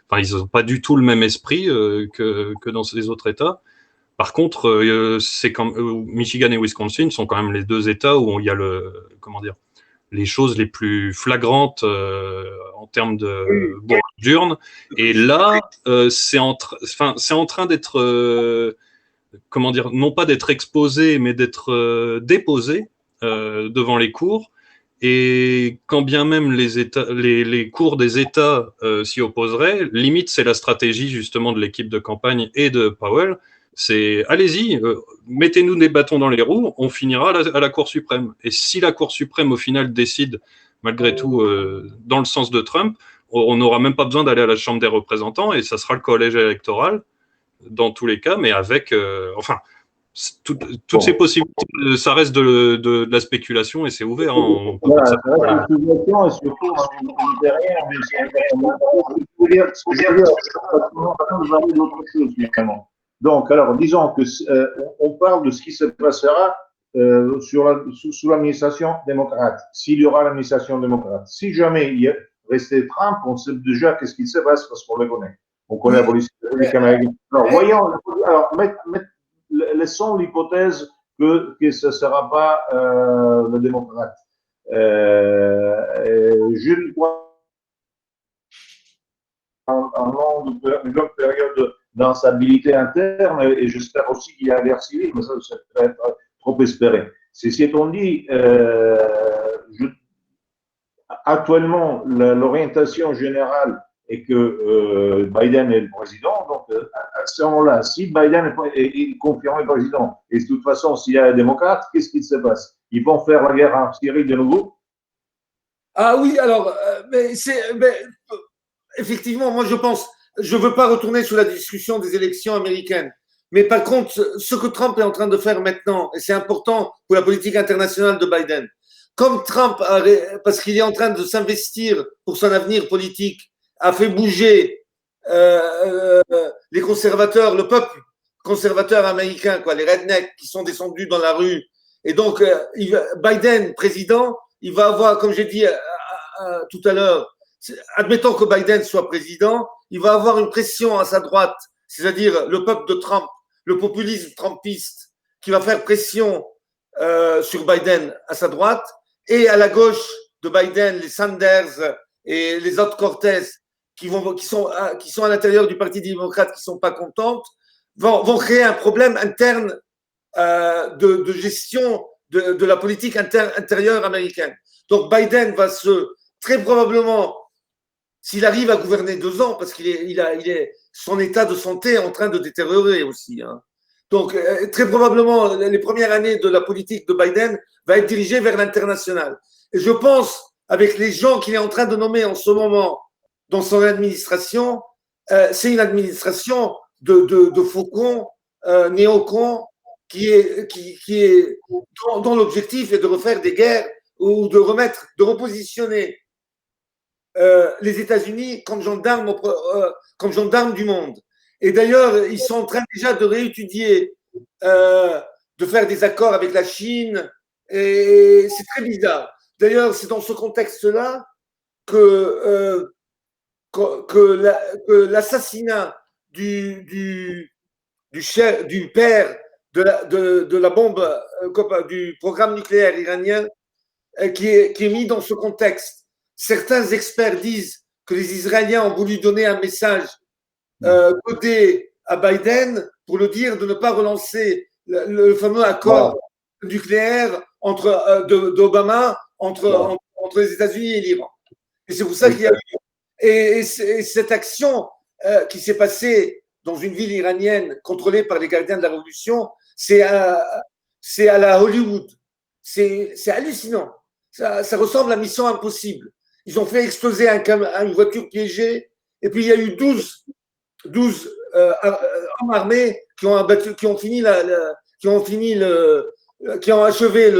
enfin, ils n'ont pas du tout le même esprit que dans ces autres États. Par contre, c'est quand Michigan et Wisconsin sont quand même les deux États où il y a les choses les plus flagrantes en termes de d'urnes. Et là, c'est en train d'être non pas d'être exposé, mais d'être déposé devant les cours. Et quand bien même les cours des États s'y opposeraient, limite, c'est la stratégie justement de l'équipe de campagne et de Powell. C'est allez-y, mettez-nous des bâtons dans les roues, on finira à la Cour suprême. Et si la Cour suprême, au final, décide, malgré tout, dans le sens de Trump, on n'aura même pas besoin d'aller à la Chambre des représentants et ça sera le collège électoral dans tous les cas, mais avec, toutes ces possibilités, ça reste de la spéculation et c'est ouvert. Hein, voilà, ça reste une spéculation et surtout derrière, mais ce que je veux dire, nous parler d'autre chose finalement. Donc, alors, disons que on parle de ce qui se passera sous l'administration démocrate, s'il y aura l'administration démocrate. Si jamais il restait Trump, on sait déjà qu'est-ce qui se passe parce qu'on le connaît. On connaît la politique américaine. Alors, voyons, laissons l'hypothèse que ce ne sera pas le démocrate. Jules crois en une longue période d'instabilité interne et j'espère aussi qu'il y a une guerre civile, mais ça peut être trop espéré. Ceci étant dit, actuellement, l'orientation générale est que Biden est le président. Donc, à ce moment-là, si Biden est confirmé président, et de toute façon, s'il y a un démocrate, qu'est-ce qui se passe? Ils vont faire la guerre en Syrie de nouveau? Ah oui, alors, effectivement, moi je pense, je ne veux pas retourner sur la discussion des élections américaines. Mais par contre, ce que Trump est en train de faire maintenant, et c'est important pour la politique internationale de Biden, comme Trump, parce qu'il est en train de s'investir pour son avenir politique, a fait bouger les conservateurs, le peuple conservateur américain, quoi, les rednecks qui sont descendus dans la rue. Et donc, Biden, président, il va avoir, comme j'ai dit tout à l'heure, admettons que Biden soit président, il va avoir une pression à sa droite, c'est-à-dire le peuple de Trump, le populisme trumpiste, qui va faire pression sur Biden à sa droite, et à la gauche de Biden, les Sanders et les autres Cortez qui sont à l'intérieur du Parti démocrate qui ne sont pas contentes, vont créer un problème interne de gestion de la politique intérieure américaine. Donc Biden va très probablement, s'il arrive à gouverner 2 ans, parce son état de santé est en train de détériorer aussi. Hein. Donc, très probablement, les premières années de la politique de Biden va être dirigée vers l'international. Et je pense, avec les gens qu'il est en train de nommer en ce moment dans son administration, c'est une administration de faucons, néocons, dont l'objectif est de refaire des guerres ou de repositionner les États-Unis comme gendarmes du monde. Et d'ailleurs, ils sont en train déjà de réétudier, de faire des accords avec la Chine, et c'est très bizarre. D'ailleurs, c'est dans ce contexte-là que l'assassinat du père de la bombe du programme nucléaire iranien qui est mis dans ce contexte. Certains experts disent que les Israéliens ont voulu donner un message codé à Biden pour le dire de ne pas relancer le fameux accord nucléaire d'Obama entre les États-Unis et l'Iran. Et c'est pour ça qu'il y a eu. Et cette action qui s'est passée dans une ville iranienne contrôlée par les gardiens de la Révolution, c'est à la Hollywood. C'est hallucinant. Ça ressemble à Mission Impossible. Ils ont fait exploser une voiture piégée et puis il y a eu 12 12 hommes armés qui ont achevé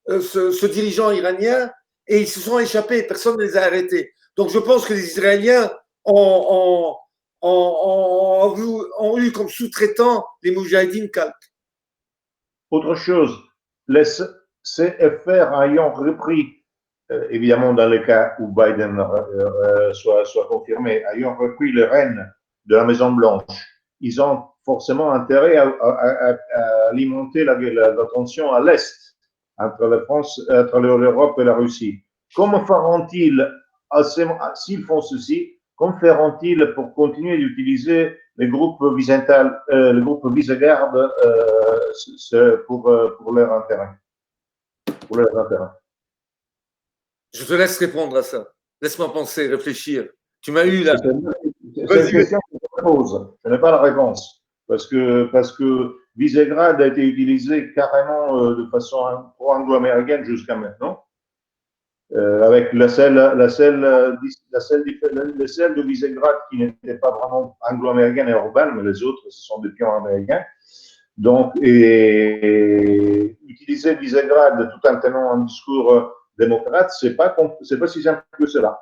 ce dirigeant iranien et ils se sont échappés, personne ne les a arrêtés. Donc je pense que les Israéliens ont eu comme sous-traitants les Moudjahidines calques. Autre chose, les CFR ayant repris, évidemment dans le cas où Biden soit confirmé, ayant repris le règne de la Maison-Blanche, ils ont forcément intérêt à alimenter la tension à l'Est, entre l'Europe et la Russie. Comment feront-ils, s'ils font ceci, comment feront-ils pour continuer d'utiliser les groupes Visegrad pour leur intérêt? Je te laisse répondre à ça. Laisse-moi penser, réfléchir. Tu m'as eu là. C'est une question que je me pose. Je n'ai pas la réponse. Parce que Visegrad a été utilisé carrément de façon pro-anglo-américaine jusqu'à maintenant. Avec le sel de Visegrad qui n'était pas vraiment anglo-américain et urbain, mais les autres, ce sont des pions américains. Donc, utiliser Visegrad tout en tenant un discours démocrate, c'est pas si simple que cela.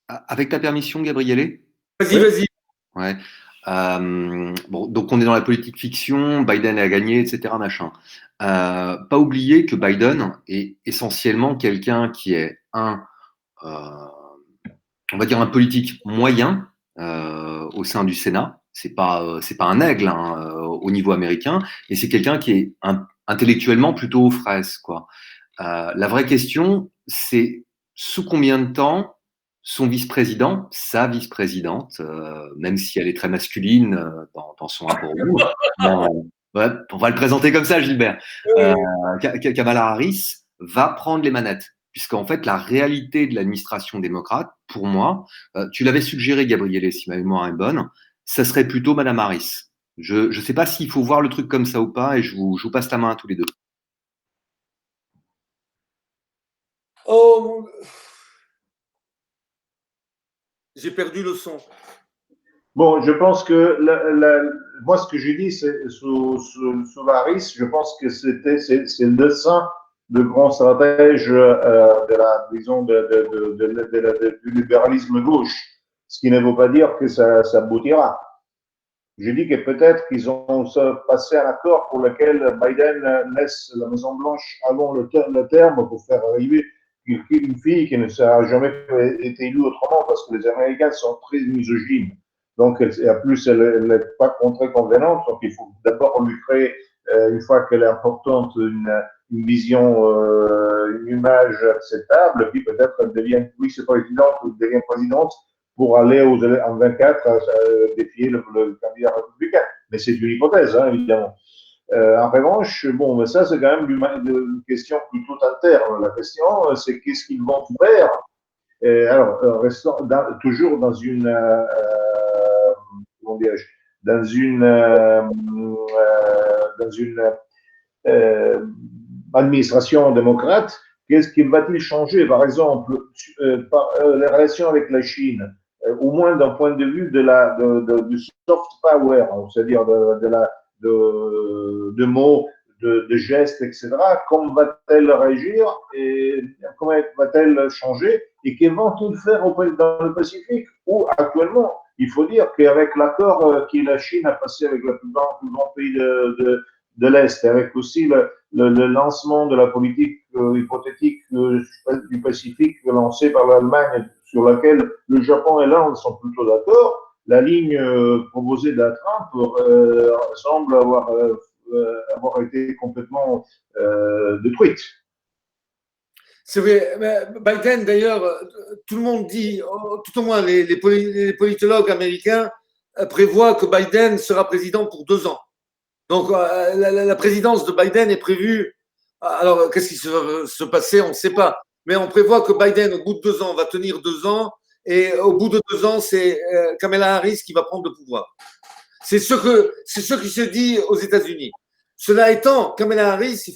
Avec ta permission, Gabriele? Vas-y, vas-y. Ouais. Bon, donc on est dans la politique fiction, Biden a gagné, etc. Machin. Pas oublier que Biden est essentiellement quelqu'un qui est on va dire un politique moyen au sein du Sénat. C'est pas un aigle au niveau américain, mais c'est quelqu'un qui est intellectuellement plutôt aux fraises, quoi. La vraie question, c'est sous combien de temps son vice-président, sa vice-présidente, même si elle est très masculine dans son rapport au goût, ouais, on va le présenter comme ça, Gilbert. Kamala Harris va prendre les manettes, puisqu'en fait, la réalité de l'administration démocrate, pour moi, tu l'avais suggéré, Gabriele, si ma mémoire est bonne, ça serait plutôt Madame Harris. Je ne sais pas s'il faut voir le truc comme ça ou pas, et je vous passe la main à tous les deux. Oh, j'ai perdu le son. Bon, je pense que moi, ce que j'ai dit, c'est sous Harris, je pense que c'est le dessin de grands stratèges du libéralisme gauche, ce qui ne veut pas dire que ça aboutira. Je dis que peut-être qu'ils ont passé un accord pour lequel Biden laisse la Maison-Blanche avant le terme pour faire arriver une fille qui ne sera jamais été élue autrement, parce que les Américains sont très misogynes. Donc, en plus, elle n'est pas très convenante. Donc, il faut d'abord lui créer, une fois qu'elle est importante, une vision, une image acceptable. Puis peut-être elle devient vice-présidente ou devient présidente pour aller en 24 défier le candidat républicain. Mais c'est une hypothèse, évidemment. En revanche, bon, mais ça, c'est quand même une question plutôt interne. La question, c'est qu'est-ce qu'ils vont faire. Alors, restons toujours dans une comment dirais-je, dans une administration démocrate. Qu'est-ce qui va-t-il changer, par exemple, les relations avec la Chine, au moins d'un point de vue du soft power, c'est-à-dire de mots, de gestes, etc. Comment va-t-elle réagir et comment va-t-elle changer et que vont-ils faire dans le Pacifique où actuellement, il faut dire qu'avec l'accord que la Chine a passé avec le plus grand pays de l'Est, avec aussi le lancement de la politique hypothétique du Pacifique lancée par l'Allemagne, sur laquelle le Japon et l'Inde sont plutôt d'accord, la ligne proposée de Trump semble avoir été complètement détruite. C'est vrai. Biden, d'ailleurs, tout le monde dit, tout au moins les politologues américains prévoient que Biden sera président pour 2 ans. Donc, la présidence de Biden est prévue. Alors, qu'est-ce qui va se passer? On ne sait pas. Mais on prévoit que Biden, au bout de 2 ans, va tenir 2 ans. Et au bout de 2 ans, c'est Kamala Harris qui va prendre le pouvoir. C'est ce qui se dit aux États-Unis. Cela étant, Kamala Harris,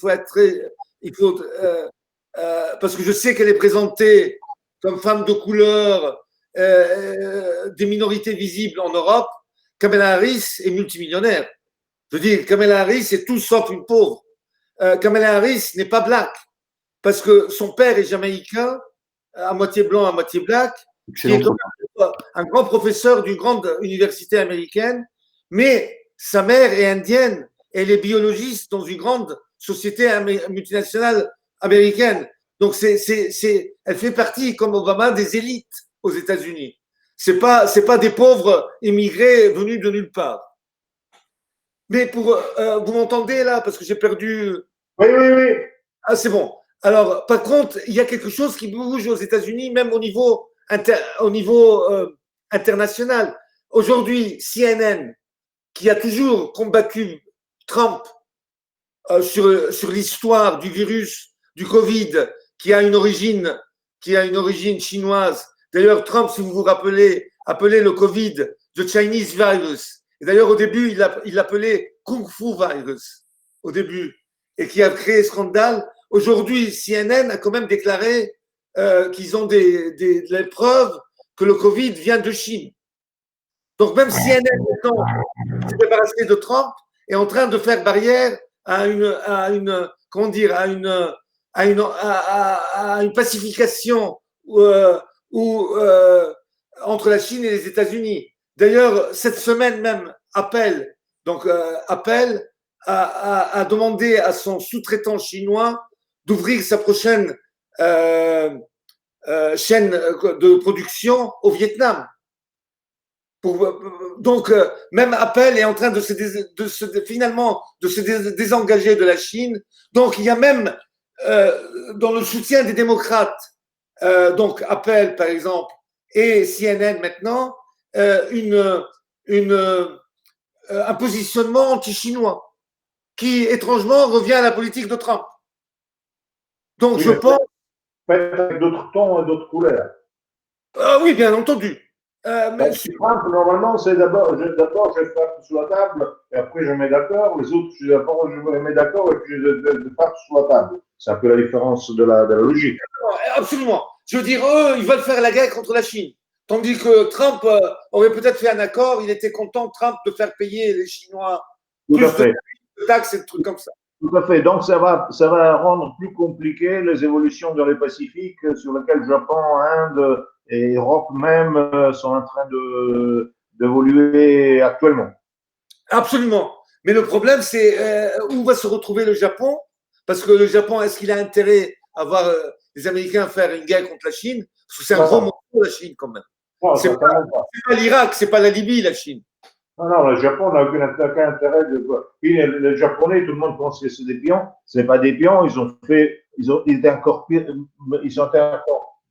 parce que je sais qu'elle est présentée comme femme de couleur des minorités visibles en Europe, Kamala Harris est multimillionnaire. Je veux dire, Kamala Harris est tout sauf une pauvre. Kamala Harris n'est pas black parce que son père est jamaïcain, à moitié blanc, à moitié black, qui est un grand professeur d'une grande université américaine, mais sa mère est indienne, elle est biologiste dans une grande société multinationale américaine. Donc, elle fait partie, comme Obama, des élites aux États-Unis. C'est pas des pauvres immigrés venus de nulle part. Mais vous m'entendez là, parce que j'ai perdu. Oui, oui, oui. Ah, c'est bon. Alors, par contre, il y a quelque chose qui bouge aux États-Unis, même au niveau international. Aujourd'hui, CNN, qui a toujours combattu Trump sur l'histoire du virus, du Covid, qui a une origine chinoise. D'ailleurs, Trump, si vous vous rappelez, appelait le Covid the Chinese virus. Et d'ailleurs, au début, il l'appelait Kung Fu virus, au début, et qui a créé scandale. Aujourd'hui, CNN a quand même déclaré qu'ils ont des preuves que le Covid vient de Chine. Donc, même CNN, maintenant, qui s'est débarrassé de Trump, est en train de faire barrière à une pacification entre la Chine et les États-Unis. D'ailleurs, cette semaine même, Apple a demandé à son sous-traitant chinois d'ouvrir sa prochaine chaîne de production au Vietnam. Donc, même Apple est en train finalement de se désengager de la Chine. Donc, il y a même, dans le soutien des démocrates, donc Apple, par exemple, et CNN maintenant, un positionnement anti-chinois qui, étrangement, revient à la politique de Trump. Donc, oui, je pense… Avec d'autres tons et d'autres couleurs. Oui, bien entendu. Mais Trump, normalement, c'est d'abord je frappe sur la table et après je mets d'accord. Les autres, d'abord je me mets d'accord et puis je frappe sur la table. C'est un peu la différence de la logique. Absolument. Je veux dire, eux, ils veulent faire la guerre contre la Chine. Tandis que Trump aurait peut-être fait un accord. Il était content, Trump, de faire payer les Chinois Tout à fait. de taxes et de trucs comme ça. Tout à fait. Donc, ça va rendre plus compliqué les évolutions dans le Pacifique sur lesquelles Japon, Inde et Europe même sont en train d'évoluer actuellement. Absolument. Mais le problème, c'est où va se retrouver le Japon? Parce que le Japon, est-ce qu'il a intérêt à voir les Américains faire une guerre contre la Chine? Parce que c'est un gros morceau, la Chine, quand même. C'est pas l'Irak, c'est pas la Libye, la Chine. Non, le Japon n'a aucun intérêt de. Puis les Japonais, tout le monde pense que c'est des pions. Ce n'est pas des pions. Ils étaient encore pires. Ils ont été encore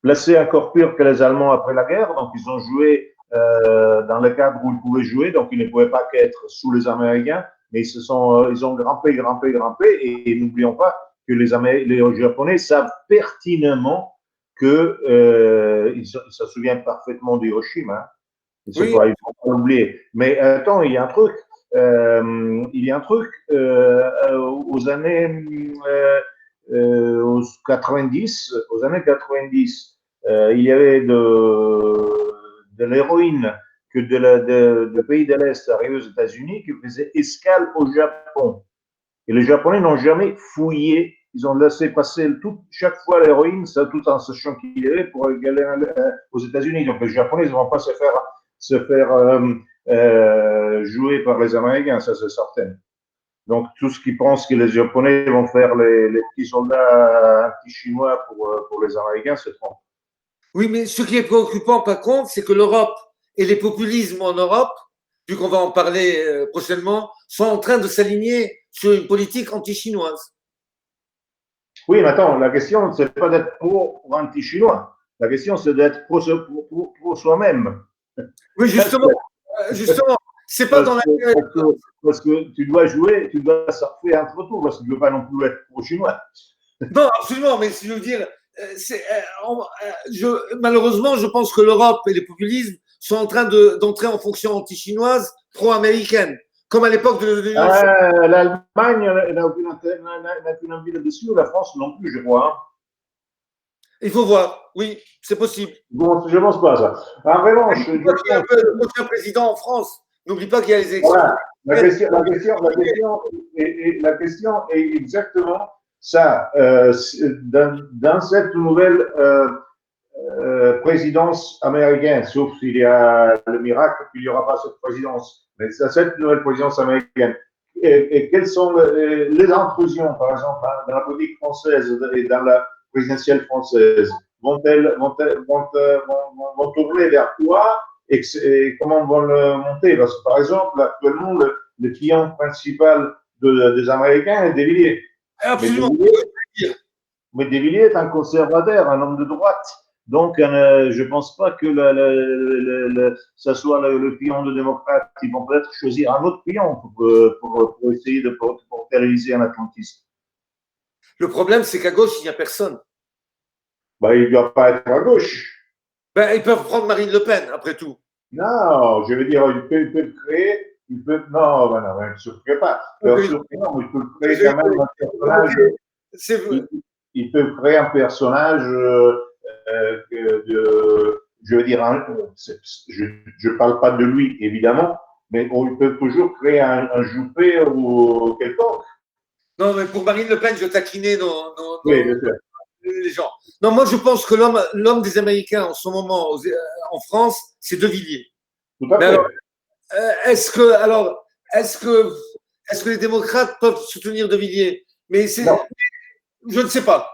placés encore pire que les Allemands après la guerre. Donc, ils ont joué dans le cadre où ils pouvaient jouer. Donc, ils ne pouvaient pas qu'être sous les Américains. Mais ils ont grimpé. Et n'oublions pas que les Japonais savent pertinemment que ils se souviennent parfaitement d'Hiroshima. Hein. Il ne faut pas l'oublier. Mais attends, il y a un truc. Aux années 90, il y avait de l'héroïne que de pays de l'Est arrivait aux États-Unis qui faisait escale au Japon. Et les Japonais n'ont jamais fouillé. Ils ont laissé passer chaque fois l'héroïne, tout en sachant qu'il y avait pour aller aux États-Unis. Donc les Japonais ne vont pas se faire jouer par les Américains, ça c'est certain. Donc tout ce qui pense que les Japonais vont faire les petits soldats anti-chinois pour les Américains, c'est trop. Oui, mais ce qui est préoccupant par contre, c'est que l'Europe et les populismes en Europe, vu qu'on va en parler prochainement, sont en train de s'aligner sur une politique anti-chinoise. Oui, mais attends, la question, c'est pas d'être pro ou anti-chinois. La question, c'est d'être pro soi-même. Oui, justement, c'est pas dans la… Parce que tu dois jouer, tu dois surfer entre tout, parce que tu ne veux pas non plus être pro-chinois. Non, absolument, mais je veux dire, malheureusement, je pense que l'Europe et les populismes sont en train d'entrer en fonction anti-chinoise, pro-américaine, comme à l'époque de l'Union soviétique. L'Allemagne n'a aucune envie là-dessus, la France non plus, je crois. Il faut voir, oui, c'est possible. Bon, je ne pense pas à ça. En revanche, Il y a un peu le prochain président en France. N'oublie pas qu'il y a les élections. voilà, la question est exactement ça. Dans cette nouvelle présidence américaine, sauf s'il y a le miracle qu'il n'y aura pas cette présidence, mais cette nouvelle présidence américaine, et quelles sont les intrusions, par exemple, dans la politique française et dans la présidentielle française, vont tourner vers quoi et comment vont le monter? Parce que, par exemple, actuellement, le client principal des Américains est De Villiers. Absolument. Mais De Villiers est un conservateur, un homme de droite. Donc, je ne pense pas que ça soit le client de démocrate. Ils vont peut-être choisir un autre client pour essayer de réaliser un atlantiste. Le problème, c'est qu'à gauche, il n'y a personne. Ben, il ne doit pas être à gauche. Ben, ils peuvent prendre Marine Le Pen, après tout. Non, je veux dire, il peut créer. Non, il ne se crée pas. Non, il peut créer quand même un personnage. Il peut créer un personnage je veux dire, je ne parle pas de lui, évidemment, mais il peut toujours créer un Juppé ou quelconque. Non, mais pour Marine Le Pen, je taquinais Oui, les gens. Non, moi, je pense que l'homme des Américains en ce moment en France, c'est De Villiers. Tout à fait. Alors, est-ce que les démocrates peuvent soutenir De Villiers? Mais je ne sais pas.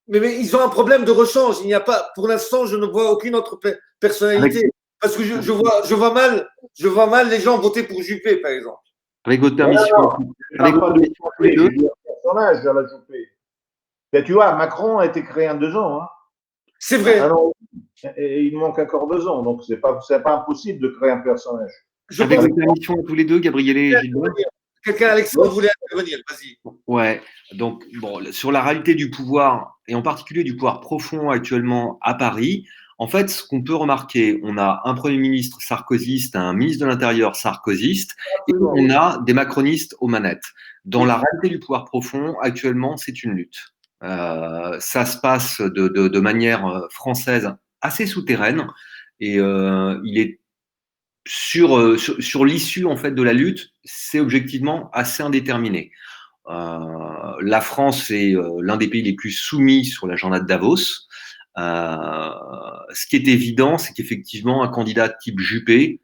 Mais ils ont un problème de rechange. Il n'y a pas, pour l'instant, je ne vois aucune autre personnalité. Parce que je vois mal les gens voter pour Juppé, par exemple. Avec votre permission. Avec votre personnage à la Juppé. Tu vois, Macron a été créé en 2 ans. Hein. C'est vrai. Alors, et il manque encore 2 ans, donc c'est pas impossible de créer un personnage. Avec votre permission à tous les deux, Gabriel et Gilbert. Quelqu'un, Alexandre, voulait intervenir, vas-y. Ouais, donc bon, sur la réalité du pouvoir, et en particulier du pouvoir profond actuellement à Paris, en fait, ce qu'on peut remarquer, on a un Premier ministre sarkozyste, un ministre de l'Intérieur sarkozyste, et on a des macronistes aux manettes. Dans la réalité du pouvoir profond, actuellement, c'est une lutte. Ça se passe de manière française assez souterraine, et il est sur l'issue en fait de la lutte, c'est objectivement assez indéterminé. La France est l'un des pays les plus soumis sur l'agenda de Davos. Ce qui est évident, c'est qu'effectivement un candidat type Juppé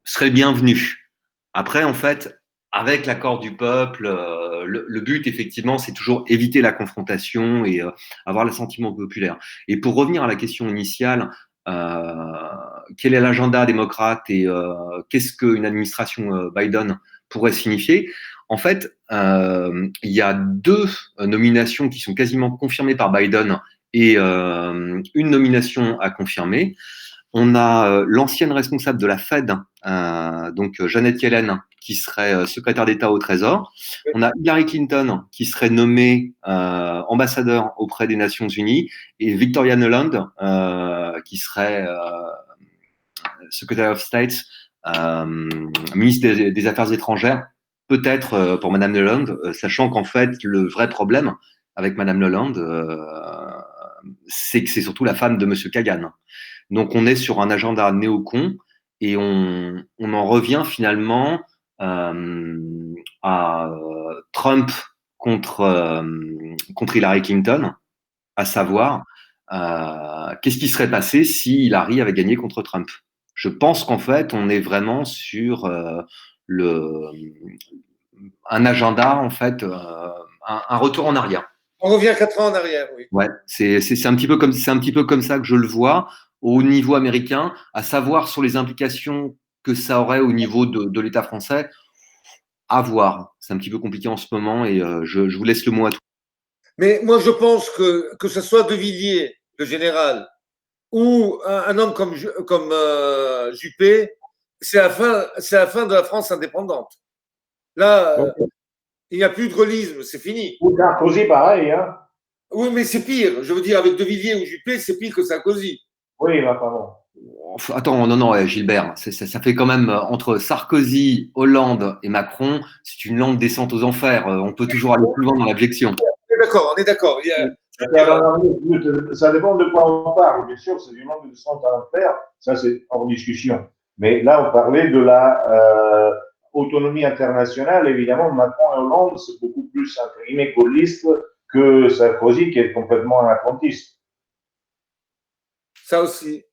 serait bienvenu. Après, en fait, avec l'accord du peuple, le but, effectivement, c'est toujours éviter la confrontation et avoir l'assentiment populaire. Et pour revenir à la question initiale, quel est l'agenda démocrate et qu'est-ce qu'une administration Biden pourrait signifier? En fait, il y a 2 nominations qui sont quasiment confirmées par Biden et une nomination à confirmer. On a l'ancienne responsable de la Fed, donc Janet Yellen, qui serait secrétaire d'État au Trésor. On a Hillary Clinton, qui serait nommée ambassadeur auprès des Nations Unies, et Victoria Nuland, qui serait Secretary of State, ministre des Affaires étrangères, peut-être pour Madame Nuland, sachant qu'en fait, le vrai problème avec Madame Nuland, c'est que c'est surtout la femme de Monsieur Kagan. Donc, on est sur un agenda néocon et on en revient finalement à Trump contre Hillary Clinton, à savoir qu'est-ce qui serait passé si Hillary avait gagné contre Trump. Je pense qu'en fait, on est vraiment sur un agenda, en fait, un retour en arrière. On revient 4 ans en arrière, oui. Ouais, c'est un petit peu comme ça que je le vois au niveau américain, à savoir sur les implications que ça aurait au niveau de l'État français. À voir. C'est un petit peu compliqué en ce moment et je vous laisse le mot à tous. Mais moi, je pense que ce soit De Villiers, le général, ou un homme comme Juppé, c'est la fin de la France indépendante. Là, il n'y a plus de gaullisme, c'est fini. Ou Sarkozy, pareil. Hein. Oui, mais c'est pire. Je veux dire, avec De Villiers ou Juppé, c'est pire que Sarkozy. Oui, pardon. Attends, non, Gilbert, ça fait quand même entre Sarkozy, Hollande et Macron, c'est une lente descente aux enfers. On peut toujours aller plus loin dans l'abjection. On est d'accord. Ça dépend de quoi on parle. Bien sûr, c'est du nombre de centres à faire. Ça, c'est hors discussion. Mais là, on parlait de la autonomie internationale. Évidemment, Macron et Hollande, c'est beaucoup plus, entre guillemets, gaulliste que Sarkozy, qui est complètement anacrontiste. Ça aussi.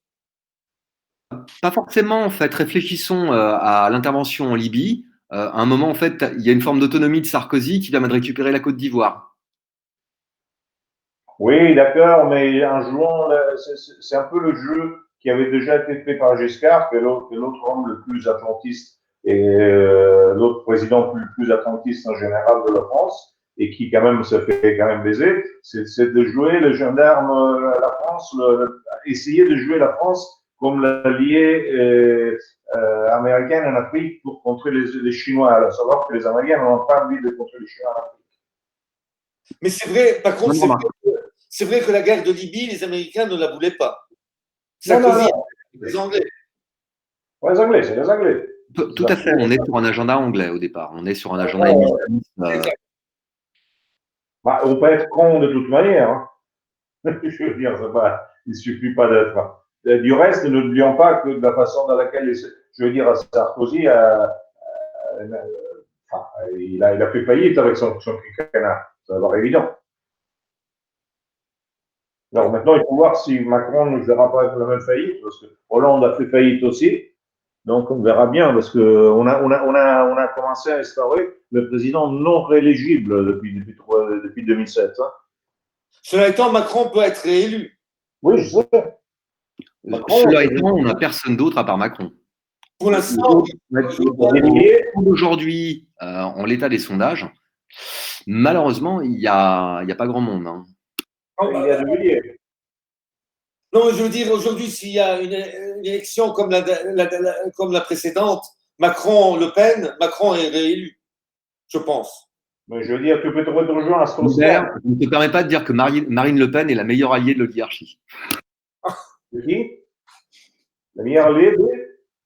Pas forcément, en fait. Réfléchissons à l'intervention en Libye. À un moment, en fait, il y a une forme d'autonomie de Sarkozy qui permet de récupérer la Côte d'Ivoire. Oui, d'accord, mais en jouant, c'est un peu le jeu qui avait déjà été fait par Giscard, que l'autre homme le plus atlantiste et l'autre président le plus atlantiste en général de la France, et qui quand même se fait quand même baiser, c'est de jouer le gendarme, la France, essayer de jouer la France comme l'allié américain en Afrique pour contrer les Chinois, à savoir que les Américains n'ont pas envie de contrer les Chinois en Afrique. Mais c'est vrai, par contre, c'est vrai que la guerre de Libye, les Américains ne la voulaient pas. Sarkozy, les Anglais. Ouais, les Anglais, c'est les Anglais. Tout à fait, on est sur un agenda anglais au départ. On est sur un agenda émissif. Bah, on peut être con de toute manière. Hein. Je veux dire, il ne suffit pas d'être. Du reste, n'oublions pas que de la façon dans laquelle, je veux dire, Sarkozy il a fait faillite avec son quinquennat. Ça va être évident. Alors maintenant, il faut voir si Macron ne fera pas la même faillite, parce que Hollande a fait faillite aussi. Donc on verra bien, parce qu'on a commencé à instaurer le président non rééligible depuis 2007. Hein. Cela étant, Macron peut être réélu. Oui, je sais. Cela étant, on n'a personne d'autre à part Macron. Pour l'instant, aujourd'hui, en l'état des sondages, malheureusement, il n'y a pas grand monde. Hein. Non, je veux dire, aujourd'hui, s'il y a une élection comme la précédente, Macron-Le Pen, Macron est réélu, je pense. Mais je veux dire, tu peux te rejoindre à ce constat. Je ne te permets pas de dire que Marine Le Pen est la meilleure alliée de l'oligarchie. De qui? La meilleure alliée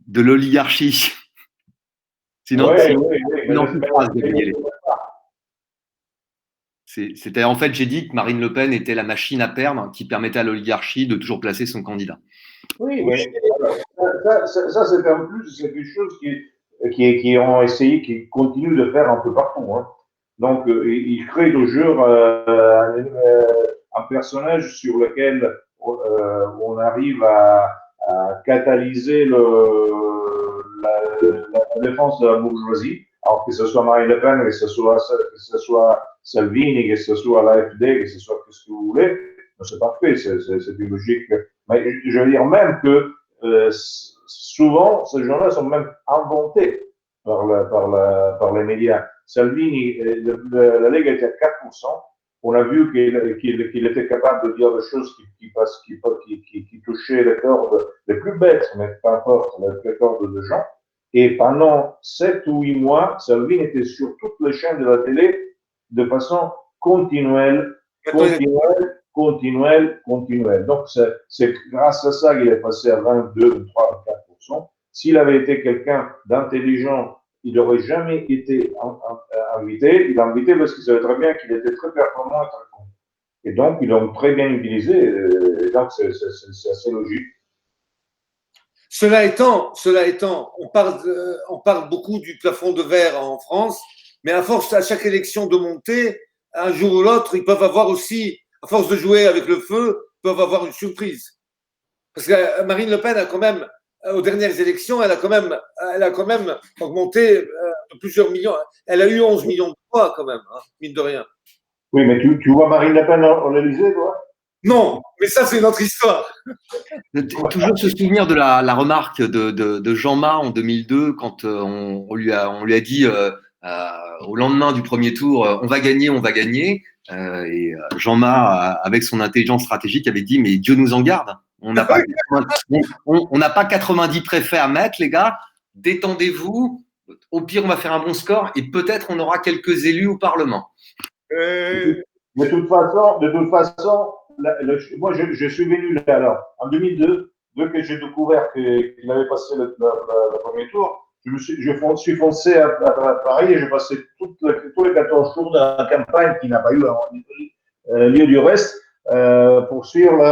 de l'oligarchie. Sinon, c'était en fait, j'ai dit que Marine Le Pen était la machine à perdre qui permettait à l'oligarchie de toujours placer son candidat. Oui, mais ça c'est en plus, c'est quelque chose qui ont essayé, qui continuent de faire un peu partout. Hein. Donc, ils créent toujours un personnage sur lequel on arrive à catalyser la défense de la bourgeoisie. Alors que ce soit Marine Le Pen, que ce soit Salvini, que ce soit l'AfD, que ce soit ce que vous voulez, c'est parfait, c'est une logique. Mais je veux dire même que souvent, ces gens-là sont même inventés par les médias. Salvini, la Lega était à 4%. On a vu qu'il était capable de dire des choses qui touchaient les cordes les plus bêtes, mais pas importe, les cordes de gens. Et pendant 7 ou 8 mois, Salvini était sur toutes les chaînes de la télé de façon continuelle. Donc, c'est grâce à ça qu'il est passé à 22, 23, 24%. S'il avait été quelqu'un d'intelligent, il n'aurait jamais été invité. Il l'a invité parce qu'il savait très bien qu'il était très performant et très con. Et donc, ils l'ont très bien utilisé. Et donc, c'est assez logique. Cela étant, on parle beaucoup du plafond de verre en France, mais à force, à chaque élection de monter, un jour ou l'autre, ils peuvent avoir aussi, à force de jouer avec le feu, ils peuvent avoir une surprise. Parce que Marine Le Pen a quand même, aux dernières élections, elle a quand même augmenté de plusieurs millions. Elle a eu 11 millions de voix quand même, hein, mine de rien. Oui, mais tu vois Marine Le Pen en Élysée, toi? Non, mais ça, c'est notre histoire. Toujours se souvenir de la remarque de Jean-Ma en 2002 quand on lui a dit au lendemain du premier tour, on va gagner. Et Jean-Ma, avec son intelligence stratégique, avait dit, mais Dieu nous en garde. On n'a pas 90 préfets à mettre, les gars. Détendez-vous. Au pire, on va faire un bon score et peut-être on aura quelques élus au Parlement. De toute façon, moi, je suis venu là, alors, en 2002, dès que j'ai découvert qu'il avait passé le premier tour, je suis foncé à Paris et j'ai passé tous les 14 jours de la campagne qui n'a pas eu lieu du reste poursuivre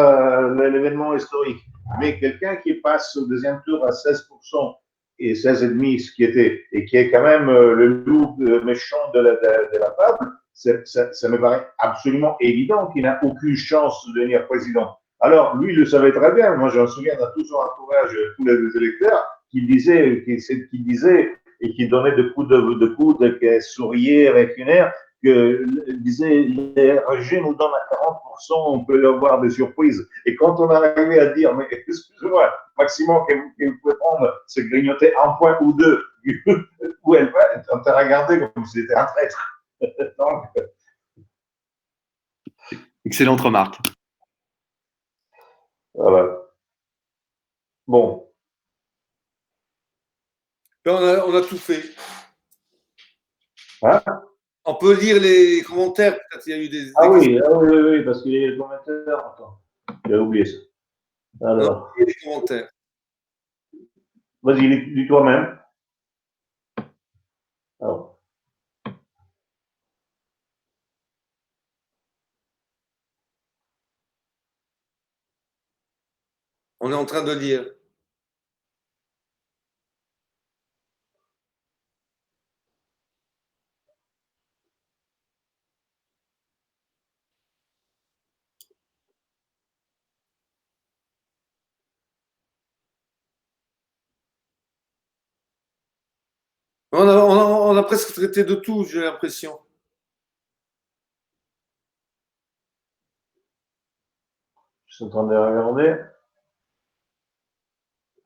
l'événement historique. Mais quelqu'un qui passe au deuxième tour à 16% et 16,5%, ce qui était, et qui est quand même le loup méchant de la table, ça me paraît absolument évident qu'il n'a aucune chance de devenir président. Alors, lui, il le savait très bien. Moi, j'en souviens dans tout son entourage, tous les électeurs, qu'il disait et qui donnait des coups de coude, qui souriait avec une air, que disait les RG nous donnent à 40%, on peut leur avoir des surprises. Et quand on arrivait à dire, mais excusez-moi, maximum que vous pouvez prendre, c'est grignoter un point ou deux, où elle va, on t'a regardé comme si c'était un traître. Donc, Excellente remarque. voilà. Bon. Ben, on a tout fait. Hein? On peut lire les commentaires, peut-être il y a eu des. Oui, parce qu'il y a eu les commentaires. Attends, j'ai oublié ça. Alors. Les commentaires. Vas-y, dis toi-même. Alors. On est en train de lire. On a presque traité de tout, j'ai l'impression. Je suis en train de regarder.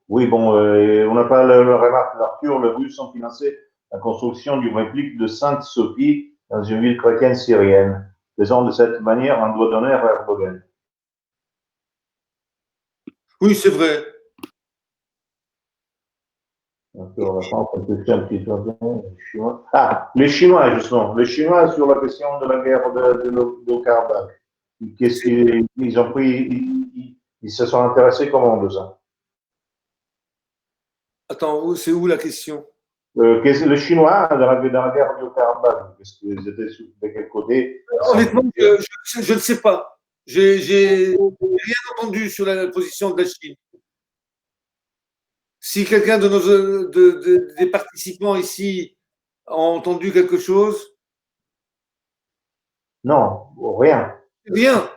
Oui, bon, on n'a pas le remarque d'Arthur. Les Russes ont financé la construction d'une réplique de Sainte-Sophie dans une ville chrétienne syrienne. Faisant de cette manière un doigt d'honneur à Erdogan. Oui, c'est vrai. Encore la France, on peut faire un petit peu les Chinois. Ah, les Chinois, justement. Les Chinois sur la question de la guerre de Karabakh. Qu'est-ce qu'ils ont pris, ils se sont intéressés comment de ça? Attends, c'est où la question? Les Chinois, dans la guerre du Karabakh, est-ce qu'ils étaient de quel côté? Honnêtement, je ne sais pas. J'ai rien entendu sur la position de la Chine. Si quelqu'un des participants ici a entendu quelque chose. Non, rien. Rien.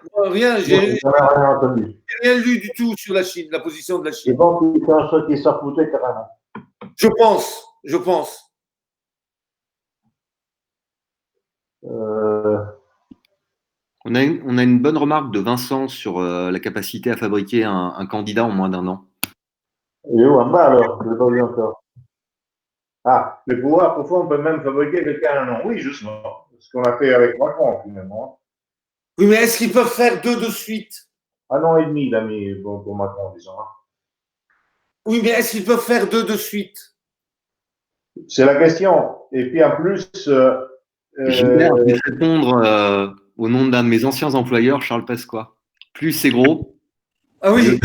J'ai rien entendu. rien lu du tout sur la Chine, la position de la Chine. Et donc, ils s'en foutaient carrément. Je pense. On a une bonne remarque de Vincent sur la capacité à fabriquer un candidat en moins d'un an. Il est où en bas alors? Je ne l'ai pas vu encore. Ah, le pouvoir, parfois, on peut même fabriquer quelqu'un en un an. Oui, justement. Ce qu'on a fait avec Macron, finalement. Oui, mais est-ce qu'ils peuvent faire 2 de suite? Un an et demi, il a mis bon, pour Macron, disons. Oui, mais est-ce qu'ils peuvent faire 2 de suite? C'est la question. Et puis en plus. Gilbert, je vais répondre au nom d'un de mes anciens employeurs, Charles Pasqua. Plus c'est gros. Ah oui.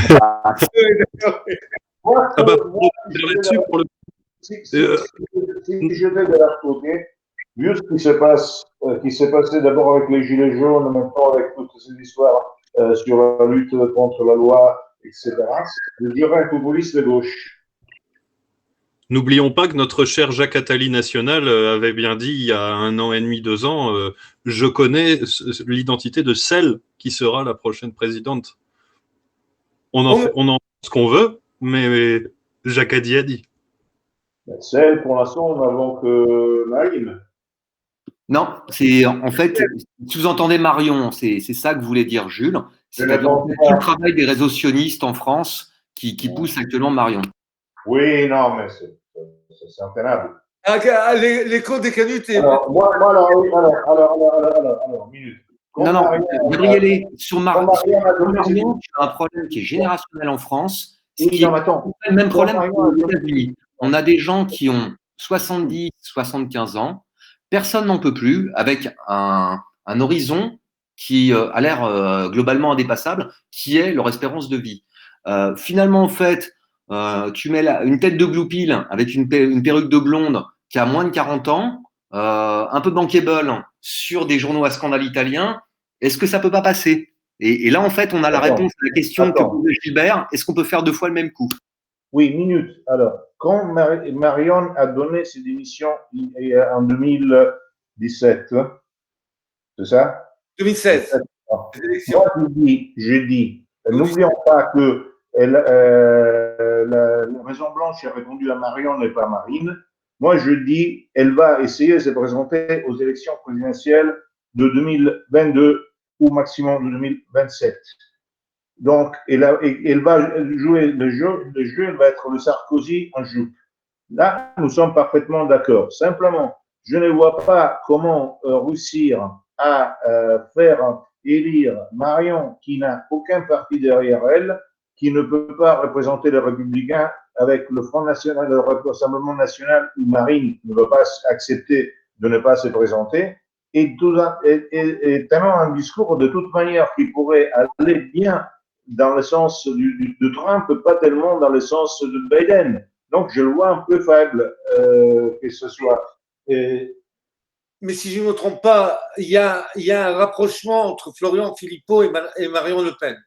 Si je vais de leur côté, vu ce qui s'est passé d'abord avec les Gilets jaunes, maintenant avec toutes ces histoires sur la lutte contre la loi, etc., je dirais un populiste de gauche. N'oublions pas que notre cher Jacques Attali national avait bien dit il y a 1 an et demi, 2 ans, je connais l'identité de celle qui sera la prochaine présidente. On en fait ce qu'on veut, mais Jacques Attali a dit. Celle, pour l'instant, nous n'avons que Naïm. Non, c'est en fait, sous-entendez Marion, c'est ça que voulait dire Jules. C'est-à-dire tout le travail des réseaux sionistes en France qui pousse actuellement Marion. Oui, non, mais c'est intenable. L'écho des canuts. Alors, minute. Non, Gabriel, sur Marion, il y a un problème qui est générationnel en France. C'est le même problème qu'aux États-Unis. On a des gens qui ont 70, 75 ans. Personne n'en peut plus, avec un horizon qui a l'air globalement indépassable, qui est leur espérance de vie. Finalement, en fait, tu mets une tête de blue pill avec une perruque de blonde qui a moins de 40 ans, un peu bankable sur des journaux à scandale italiens. Est-ce que ça peut pas passer? Et là, en fait, on a la Attends. réponse à la question que posait Gilbert. Est-ce qu'on peut faire 2 fois le même coup? Oui, minute. Alors, quand Marion a donné ses démissions en 2017, c'est ça? 2016. Moi, je dis, n'oublions pas que la Maison Blanche a répondu à Marion et pas à Marine. Moi, je dis, elle va essayer de se présenter aux élections présidentielles de 2022 ou maximum de 2027. Donc, elle va jouer le jeu, elle va être le Sarkozy en jupe. Là, nous sommes parfaitement d'accord. Simplement, je ne vois pas comment réussir à faire élire Marion, qui n'a aucun parti derrière elle, qui ne peut pas représenter les Républicains avec le Front National, le Rassemblement National, où Marine ne veut pas accepter de ne pas se présenter, et tellement un discours de toute manière qui pourrait aller bien dans le sens de Trump, pas tellement dans le sens de Biden. Donc, je le vois un peu faible que ce soit. Mais si je ne me trompe pas, il y a un rapprochement entre Florian Philippot et Marion Le Pen.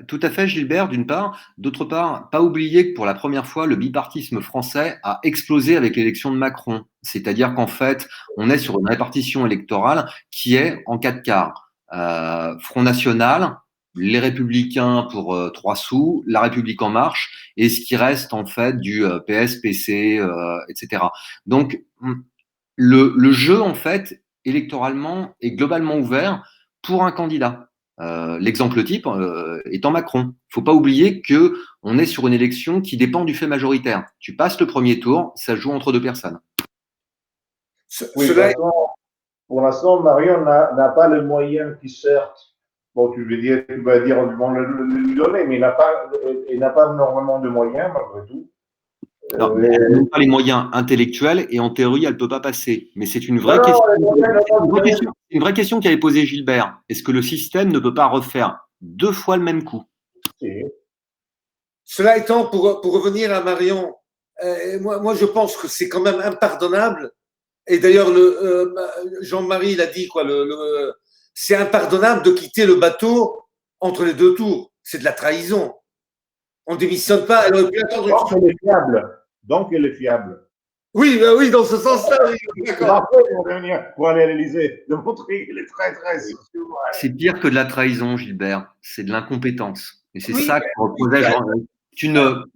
Tout à fait, Gilbert, d'une part. D'autre part, pas oublier que pour la première fois, le bipartisme français a explosé avec l'élection de Macron. C'est-à-dire qu'en fait, on est sur une répartition électorale qui est en 4 quarts. Front National, les Républicains pour 3 sous, La République En Marche, et ce qui reste en fait du PS, PC, etc. Donc, le jeu, en fait, électoralement, est globalement ouvert pour un candidat. L'exemple type étant Macron. Il ne faut pas oublier que on est sur une élection qui dépend du fait majoritaire. Tu passes le premier tour, ça joue entre 2 personnes. Oui, pour l'instant, Marion n'a pas les moyens qui certes, bon, tu vas dire, vont lui donner, mais il n'a pas énormément de moyens, malgré tout. Non, elle n'a pas les moyens intellectuels et en théorie, elle ne peut pas passer. Mais c'est une vraie question. Une vraie question qu'avait posée Gilbert. Est-ce que le système ne peut pas refaire 2 fois le même coup? Cela étant, pour revenir à Marion, moi je pense que c'est quand même impardonnable. Et d'ailleurs, Jean-Marie l'a dit, quoi, c'est impardonnable de quitter le bateau entre les 2 tours. C'est de la trahison. On ne démissionne pas. Elle aurait pu attendre Donc, elle est fiable. Donc, elle est fiable. Oui, oui, dans ce sens-là, oui, d'accord. Pour aller à l'Élysée, de montrer qu'elle est très. C'est pire que de la trahison, Gilbert. C'est de l'incompétence. Et c'est ça que reposait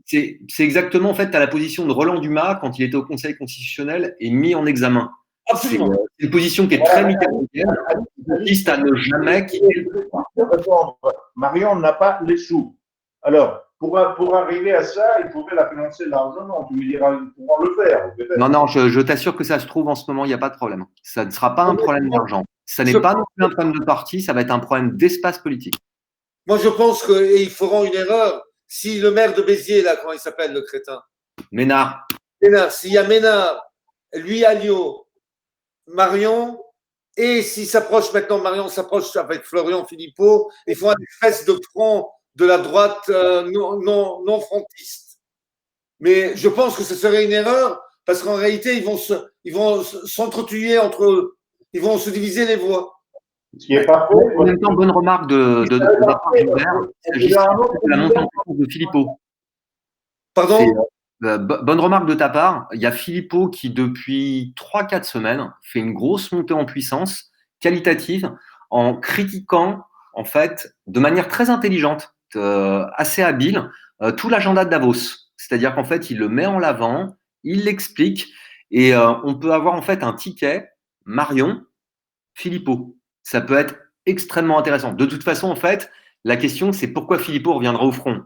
c'est exactement, en fait, à la position de Roland Dumas quand il était au Conseil constitutionnel et mis en examen. Absolument. C'est une position qui est très mitterrandienne, qui consiste à ne jamais quitter. Marion n'a pas les sous. Alors, pour arriver à ça, il faudrait la financer largement. Tu me diras, ils pourront le faire. Non, je t'assure que ça se trouve en ce moment, il n'y a pas de problème. Ça ne sera pas un problème d'argent. Ça n'est pas non plus un problème de parti, ça va être un problème d'espace politique. Moi, je pense qu'ils feront une erreur si le maire de Béziers, là, comment il s'appelle, le crétin? Ménard. S'il y a Ménard, lui, Alliot, Marion, et s'il s'approche maintenant, Marion s'approche avec Florian Philippot, ils font une espèce de front de la droite non frontiste. Mais je pense que ce serait une erreur parce qu'en réalité, ils vont s'entretuer entre eux. Ils vont se diviser les voix. Ce qui est pas faux. En même temps, bonne remarque de Gilbert, s'agissant de la montée en puissance de Philippot. Pardon? Bonne remarque de ta part. Il y a Philippot qui, depuis 3-4 semaines, fait une grosse montée en puissance qualitative en critiquant, en fait, de manière très intelligente, assez habile, tout l'agenda de Davos. C'est-à-dire qu'en fait, il le met en avant, il l'explique, et on peut avoir en fait un ticket Marion Philippot. Ça peut être extrêmement intéressant. De toute façon, en fait, la question, c'est pourquoi Philippot reviendra au front.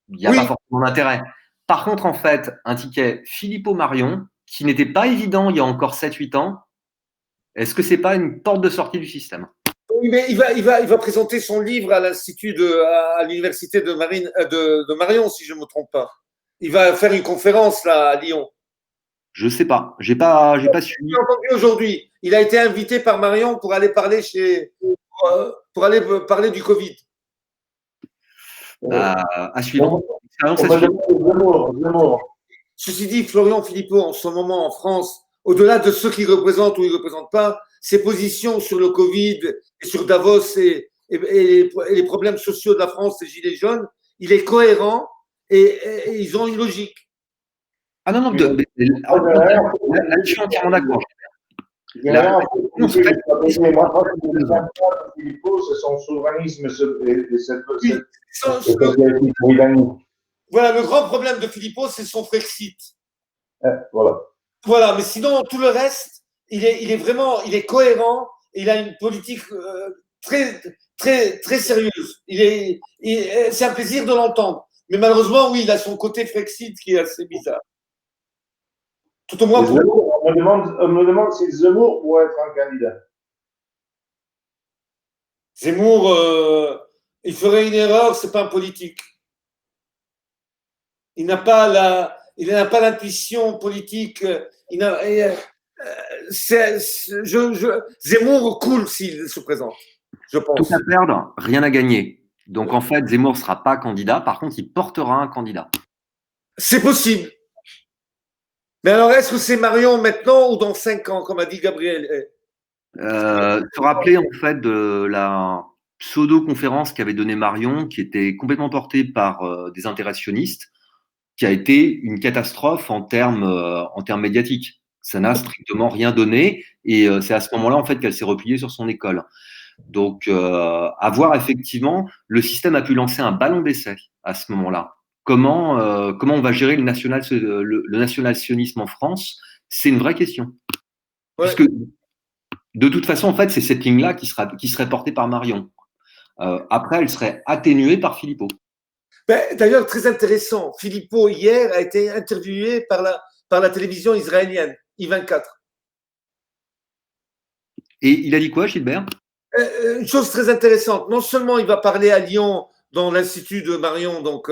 Il n'y a pas forcément d'intérêt. Par contre, en fait, un ticket Philippot-Marion, qui n'était pas évident il y a encore 7-8 ans, est-ce que ce n'est pas une porte de sortie du système? Oui, mais il va présenter son livre à l'Institut à l'Université de Marion, si je ne me trompe pas. Il va faire une conférence là à Lyon. Je ne sais pas. J'ai pas suivi. J'ai entendu aujourd'hui. Il a été invité par Marion pour aller parler parler du Covid. À suivre. Ceci dit, Florian Philippot, en ce moment en France, au-delà de ceux qu'il représente ou il ne représente pas, ses positions sur le Covid et sur Davos et les problèmes sociaux de la France, les gilets jaunes, il est cohérent et ils ont une logique. Ah non, non, là, je suis entièrement d'accord. Il y a rien en fait, Philippot, c'est son souverainisme et cette britannique. Voilà, le grand problème de Philippot, c'est son Frexit. Voilà. Voilà, mais sinon, tout le reste, il est cohérent, il a une politique très, très, très sérieuse. C'est un plaisir de l'entendre. Mais malheureusement, oui, il a son côté Frexit qui est assez bizarre. Tout au moins pour on me demande si Zemmour pourrait être un candidat. Zemmour, il ferait une erreur, c'est pas un politique. Il n'a pas l'intuition politique. Zemmour coule s'il se présente, je pense. Tout à perdre, rien à gagner. Donc en fait, Zemmour ne sera pas candidat. Par contre, il portera un candidat. C'est possible. Mais alors, est-ce que c'est Marion maintenant ou dans 5 ans, comme a dit Gabriel? Se rappeler en fait de la pseudo-conférence qu'avait donnée Marion, qui était complètement portée par des intéractionnistes, qui a été une catastrophe en termes médiatiques. Ça n'a strictement rien donné, et c'est à ce moment-là en fait qu'elle s'est repliée sur son école. Donc, à voir effectivement, le système a pu lancer un ballon d'essai à ce moment-là. Comment on va gérer le national-sionisme en France? C'est une vraie question. Ouais. Puisque de toute façon, en fait, c'est cette ligne-là qui serait portée par Marion. Après, elle serait atténuée par Philippot. D'ailleurs, très intéressant, Philippot hier a été interviewé par la télévision israélienne, I24. Et il a dit quoi, Gilbert? Une chose très intéressante, non seulement il va parler à Lyon dans l'Institut de Marion donc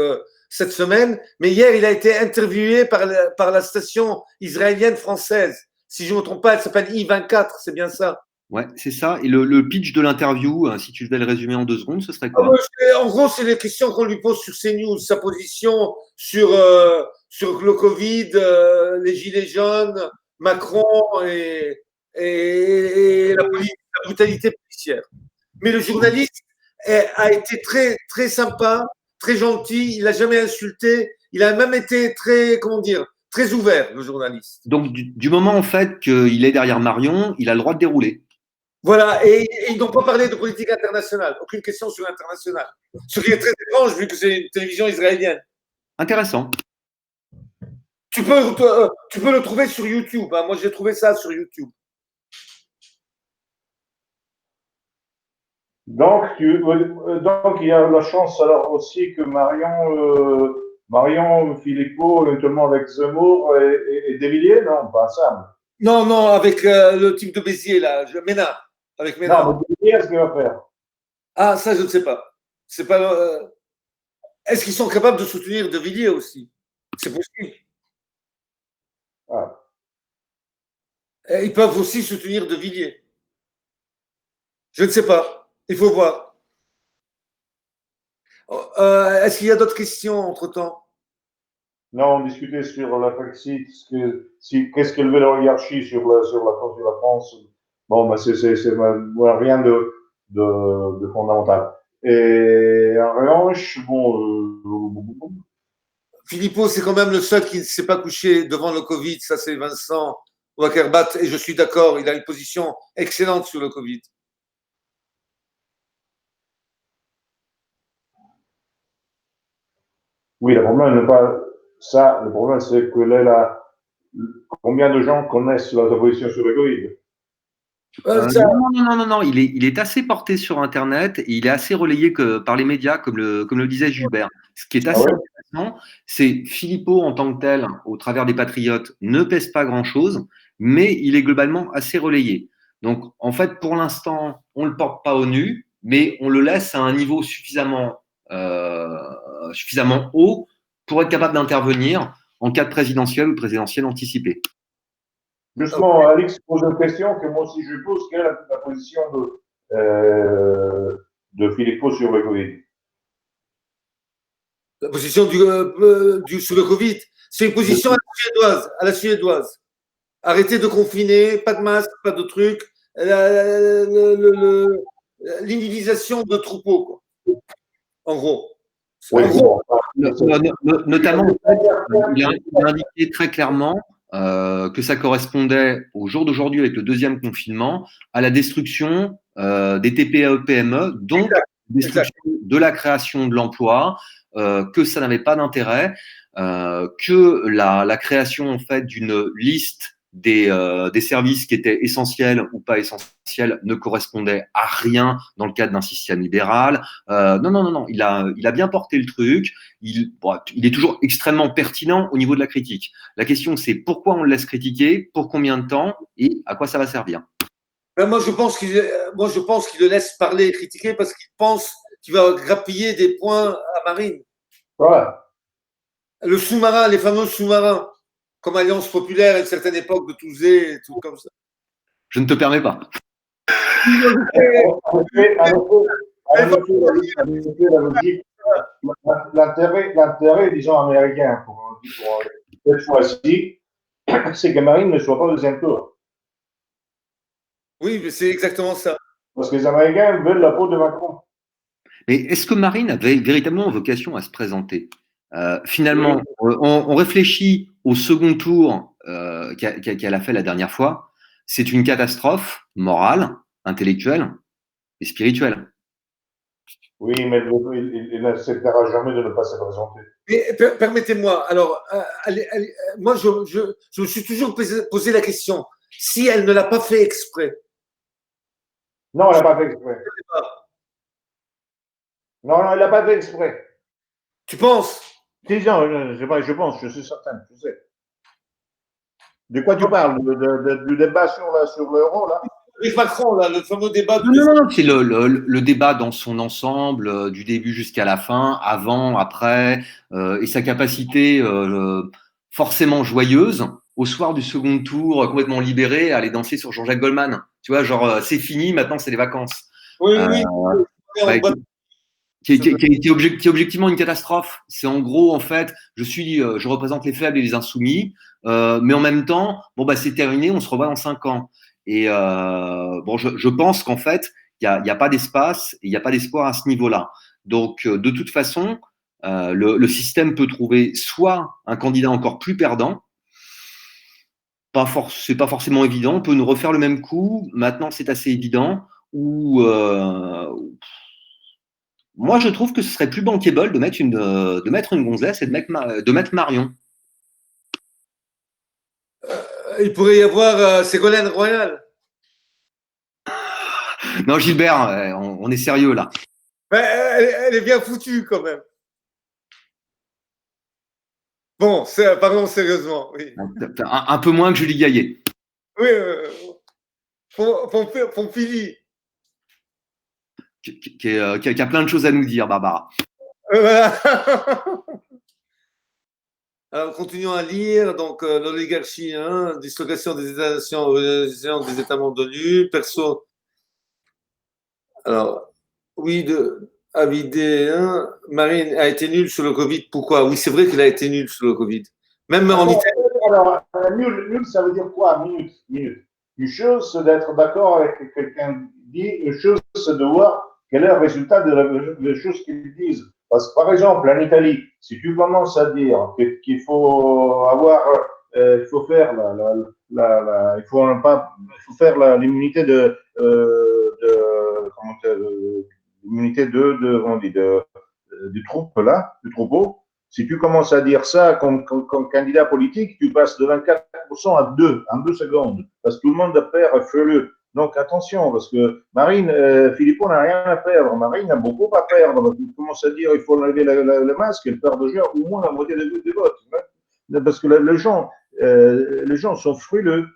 cette semaine, mais hier il a été interviewé par la station israélienne française. Si je ne me trompe pas, elle s'appelle I24, c'est bien ça? Ouais, c'est ça. Et le pitch de l'interview, si tu devais le résumer en 2 secondes, ce serait quoi? En gros, c'est les questions qu'on lui pose sur CNews, sa position sur le Covid, les gilets jaunes, Macron et la brutalité policière. Mais le journaliste a été très, très sympa, très gentil, il n'a jamais insulté, il a même été très, comment dire, très ouvert, le journaliste. Donc, du moment en fait qu'il est derrière Marion, il a le droit de dérouler. Voilà, et ils n'ont pas parlé de politique internationale, aucune question sur l'international. Ce qui est très étrange vu que c'est une télévision israélienne. Intéressant. Tu peux le trouver sur YouTube. Hein. Moi, j'ai trouvé ça sur YouTube. Donc, il y a la chance alors aussi que Marion Philippot, éventuellement avec Zemmour et Desvilliers, non, pas ensemble. Non, avec le type de Béziers, là, Ménard. Avec Ménard. Non, mais Desvilliers, qu'est-ce qu'il va faire? Ah, ça, je ne sais pas. C'est pas. Est-ce qu'ils sont capables de soutenir De Villiers aussi? C'est possible. Ah. Ils peuvent aussi soutenir De Villiers. Je ne sais pas. Il faut voir. Est-ce qu'il y a d'autres questions entre-temps? Non, on discutait sur la Frexit, qu'est-ce qu'elle veut l'oligarchie sur la France. Bon, c'est rien de fondamental. Et en revanche, Philippot, c'est quand même le seul qui ne s'est pas couché devant le Covid. Ça, c'est Vincent Wackerbat. Et je suis d'accord, il a une position excellente sur le Covid. oui, le problème n'est pas ça. Le problème, c'est que combien de gens connaissent la position sur le Covid? Non. Il est assez porté sur Internet et il est assez relayé par les médias, comme le disait Gilbert. Ce qui est assez intéressant, c'est Philippot en tant que tel, au travers des Patriotes, ne pèse pas grand-chose, mais il est globalement assez relayé. Donc, en fait, pour l'instant, on ne le porte pas au nu, mais on le laisse à un niveau suffisamment haut pour être capable d'intervenir en cas de présidentielle ou présidentielle anticipée. Justement, Alix pose une question que moi aussi je pose. Quelle est la position de Philippot sur le Covid? La position sur le Covid, c'est une position à la suédoise. Arrêtez de confiner, pas de masque, pas de truc. l'individualisation de troupeaux, quoi. En gros. Oui, En gros, Notamment, en fait, il a indiqué très clairement que ça correspondait au jour d'aujourd'hui avec le deuxième confinement à la destruction des TPE-PME, donc destruction de la création de l'emploi, que ça n'avait pas d'intérêt, que la création en fait d'une liste des services qui étaient essentiels ou pas essentiels ne correspondait à rien dans le cadre d'un système libéral. Non, il a bien porté le truc. Il est toujours extrêmement pertinent au niveau de la critique. La question, c'est pourquoi on le laisse critiquer, pour combien de temps et à quoi ça va servir. moi, je pense qu'il le laisse parler et critiquer parce qu'il pense qu'il va grappiller des points à Marine. Voilà. Le sous-marin, les fameux sous-marins, comme Alliance Populaire à une certaine époque de Touzé et tout comme ça. Je ne te permets pas. L'intérêt, disons, américain, pour cette fois-ci, c'est que Marine ne soit pas au deuxième tour. Oui, mais c'est exactement ça. Parce que les Américains veulent la peau de Macron. Mais est-ce que Marine avait véritablement vocation à se présenter finalement, on réfléchit au second tour qu'elle a fait la dernière fois. C'est une catastrophe morale, intellectuelle et spirituelle. Oui, mais il n'acceptera jamais de ne pas se présenter. Mais permettez-moi, alors, moi, je me suis toujours posé la question, si elle ne l'a pas fait exprès. Non, elle n'a pas fait exprès. Non, elle n'a pas fait exprès. Tu penses? Si, non, je pense, je suis certain, je sais. De quoi tu parles? Du débat sur l'euro, là? Avec Macron, là, le fameux débat. Non, c'est le débat dans son ensemble, du début jusqu'à la fin, avant, après, et sa capacité forcément joyeuse, au soir du second tour, complètement libéré, à aller danser sur Jean-Jacques Goldman. Tu vois, genre, c'est fini, maintenant c'est les vacances. Oui. Qui est objectivement une catastrophe. C'est en gros, en fait, je représente les faibles et les insoumis, mais en même temps, bon, bah, c'est terminé, on se revoit dans 5 ans. Et je pense qu'en fait, il n'y a pas d'espace, il n'y a pas d'espoir à ce niveau-là. Donc, de toute façon, le système peut trouver soit un candidat encore plus perdant, c'est pas forcément évident, on peut nous refaire le même coup, maintenant c'est assez évident, ou moi je trouve que ce serait plus bankable de mettre une gonzesse et de mettre Marion. Il pourrait y avoir Ségolène Royal. Non, Gilbert, on est sérieux là. Ben, elle est bien foutue quand même. Bon, pardon, sérieusement, oui. Un peu moins que Julie Gaillet. Oui, Pompili. Qui a plein de choses à nous dire, Barbara. Voilà. Alors, continuons à lire. Donc, l'oligarchie, dislocation des États-nations, des États membres de l'ONU, perso. Alors, oui, Avidé, Marine a été nulle sur le Covid. Pourquoi? Oui, c'est vrai qu'elle a été nulle sur le Covid. Même en Italie. Alors, nul, ça veut dire quoi? Minute. Une chose, c'est d'être d'accord avec quelqu'un dit. Une chose, c'est de voir quel est le résultat des choses qu'ils disent. Parce que, par exemple, en Italie, si tu commences à dire qu'il faut avoir, il faut faire l'immunité l'immunité du troupeau. Si tu commences à dire ça comme candidat politique, tu passes de 24% à 2 en 2 secondes. Parce que tout le monde a peur et feu. Donc attention, parce que Marine, Philippot n'a rien à perdre. Marine a beaucoup à perdre. Parce qu'il commence à dire qu'il faut enlever le masque, elle perd déjà au moins la moitié des votes. Parce que les gens sont frileux.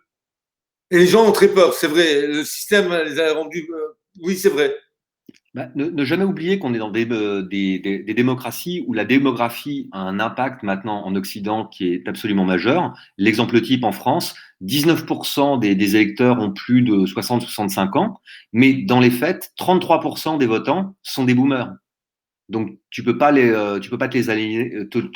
Et les gens ont très peur, c'est vrai. Le système les a rendus. Oui, c'est vrai. Ne jamais oublier qu'on est dans des démocraties où la démographie a un impact maintenant en Occident qui est absolument majeur. L'exemple type en France, 19% des électeurs ont plus de 60-65 ans, mais dans les faits, 33% des votants sont des boomers. Donc tu peux pas te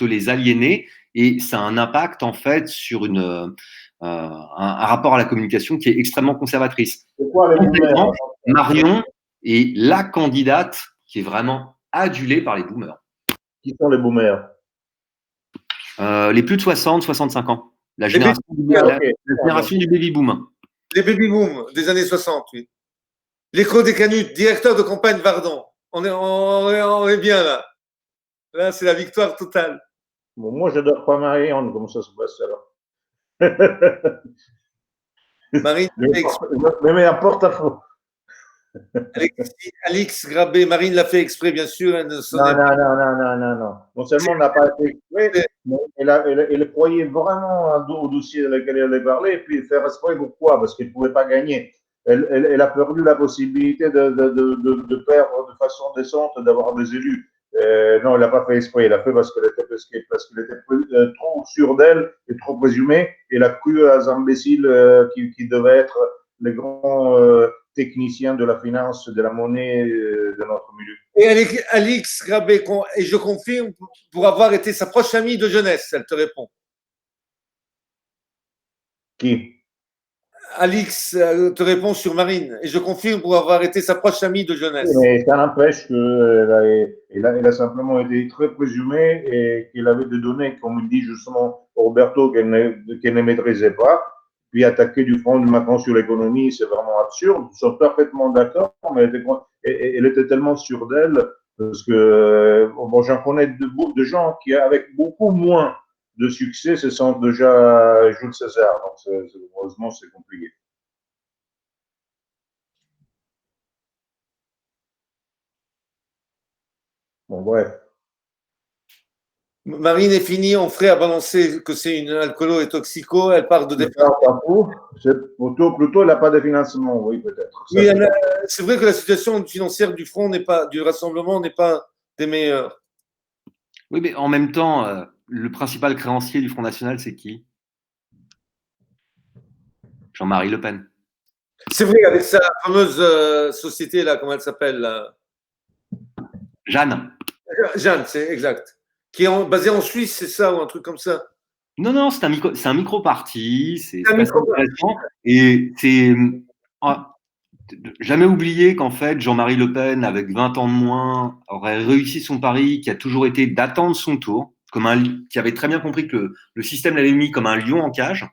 les aliéner et ça a un impact en fait sur un rapport à la communication qui est extrêmement conservatrice. C'est quoi les boomers? Marion et la candidate qui est vraiment adulée par les boomers. Qui sont les boomers? Les plus de 60, 65 ans. La Les génération, ok. la génération du baby boom. Les baby-boom des années 60, oui. L'écho des Canuts, directeur de campagne Vardon. On est bien là. Là, c'est la victoire totale. Bon, moi, je dors pas Marion, comment ça se passe alors? Marine fait exprès. Mais en porte-à-faux. Alix Grabé, Marine l'a fait exprès, bien sûr. Elle ne Non, sonnait pas. non. Non seulement on n'a pas été exprès, mais elle croyait vraiment au dossier dans lequel elle allait parler, et puis faire exprès, pourquoi? Parce qu'elle ne pouvait pas gagner. Elle a perdu la possibilité de perdre de façon décente, d'avoir des élus. Non, elle n'a pas fait exprès. Elle a fait parce qu'elle était trop sûre d'elle et trop présumée. Elle a cru à des imbéciles qui devaient être les grands techniciens de la finance, de la monnaie de notre milieu. Et Alix Grabé, et je confirme, pour avoir été sa proche amie de jeunesse, elle te répond. Qui? Alix te répond sur Marine, et je confirme pour avoir été sa proche amie de jeunesse. Mais ça n'empêche qu'elle a simplement été très présumée et qu'elle avait des données, comme il dit justement Roberto, qu'elle ne maîtrisait pas. Puis attaquer du front de Macron sur l'économie, c'est vraiment absurde. Ils sont parfaitement d'accord, mais elle était tellement sûre d'elle, parce que bon, j'en connais de gens qui, avec beaucoup moins de succès, se sentent déjà Jules César. Donc, heureusement, c'est compliqué. Bon, bref. Marine est finie, on ferait à balancer que c'est une alcoolo et toxico, elle part de défense. Plutôt, elle n'a pas de financement, oui, peut-être. Oui, c'est vrai que la situation financière du Front du Rassemblement n'est pas des meilleures. Oui, mais en même temps, le principal créancier du Front National, c'est qui? Jean-Marie Le Pen. C'est vrai, avec sa fameuse société, là, comment elle s'appelle là? Jeanne. Jeanne, c'est exact. Qui est basée en Suisse, c'est ça, ou un truc comme ça? Non, c'est un micro-parti, c'est Un micro-parti. intéressant. Et c'est jamais oublier qu'en fait, Jean-Marie Le Pen, avec 20 ans de moins, aurait réussi son pari qui a toujours été d'attendre son tour, qui avait très bien compris que le système l'avait mis comme un lion en cage,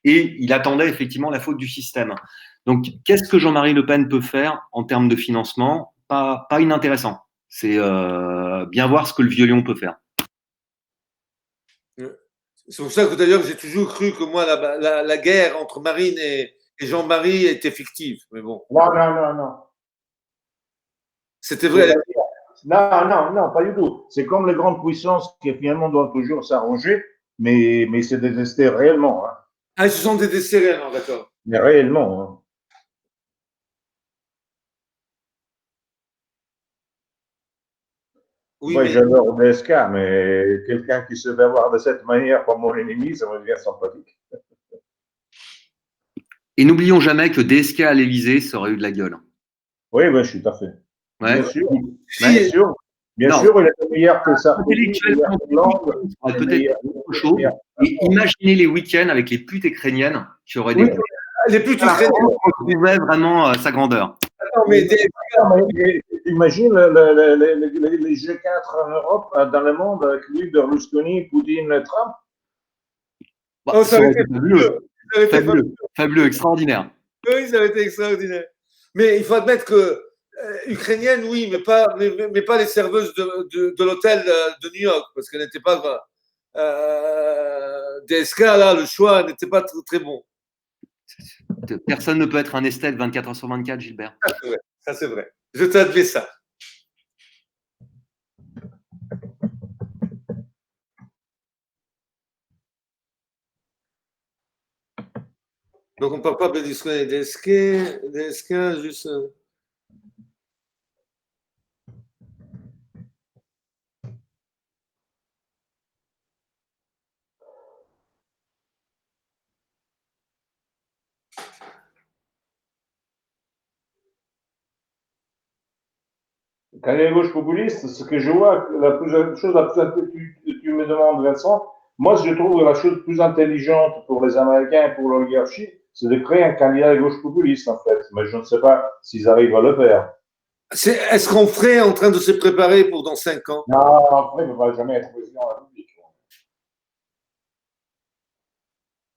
et il attendait effectivement la faute du système. Donc, qu'est-ce que Jean-Marie Le Pen peut faire en termes de financement? Pas inintéressant. C'est bien voir ce que le vieux lion peut faire. C'est pour ça que d'ailleurs, j'ai toujours cru que moi, la guerre entre Marine et Jean-Marie était fictive. Mais bon. Non. C'était vrai. Non, pas du tout. C'est comme les grandes puissances qui finalement doivent toujours s'arranger, mais c'est détesté réellement. Hein. Ah, ils se sont détestés réellement, d'accord. Mais réellement. Hein. Oui, Moi, mais j'adore DSK, mais quelqu'un qui se fait avoir de cette manière comme mon ennemi, ça me devient sympathique. Et n'oublions jamais que DSK à l'Élysée, ça aurait eu de la gueule. Oui, je suis tout à fait. Ouais. Bien sûr. Si, Bien sûr, il est meilleur que ça. Intellectuellement, peut-être autre chose. Et imaginez les week-ends avec les putes ukrainiennes qui auraient des. Les putes ukrainiennes. On retrouvait vraiment sa grandeur. Attends, mais imagine les G4 en Europe, dans le monde, avec lui, Berlusconi, Poutine, Trump. Oh, ça aurait été fabuleux. Fabuleux, extraordinaire. Oui, ça aurait été extraordinaire. Mais il faut admettre que ukrainienne, oui, mais pas les serveuses de l'hôtel de New York, parce qu'elle n'était pas DSK, là, le choix n'était pas très, très bon. Personne ne peut être un esthète 24 heures sur 24, Gilbert. Ça, c'est vrai. Je t'admets ça. Donc, on ne parle pas de Berlusconi, DSK, juste. Quand il y a les gauches populistes, ce que je vois, la chose la plus tu me demandes, Vincent, moi, je trouve la chose plus intelligente pour les Américains et pour l'oligarchie, c'est de créer un candidat de gauche populiste, en fait. Mais je ne sais pas s'ils arrivent à le faire. Est-ce qu'on ferait en train de se préparer pour dans 5 ans? Non, après, il ne va jamais être président de la République.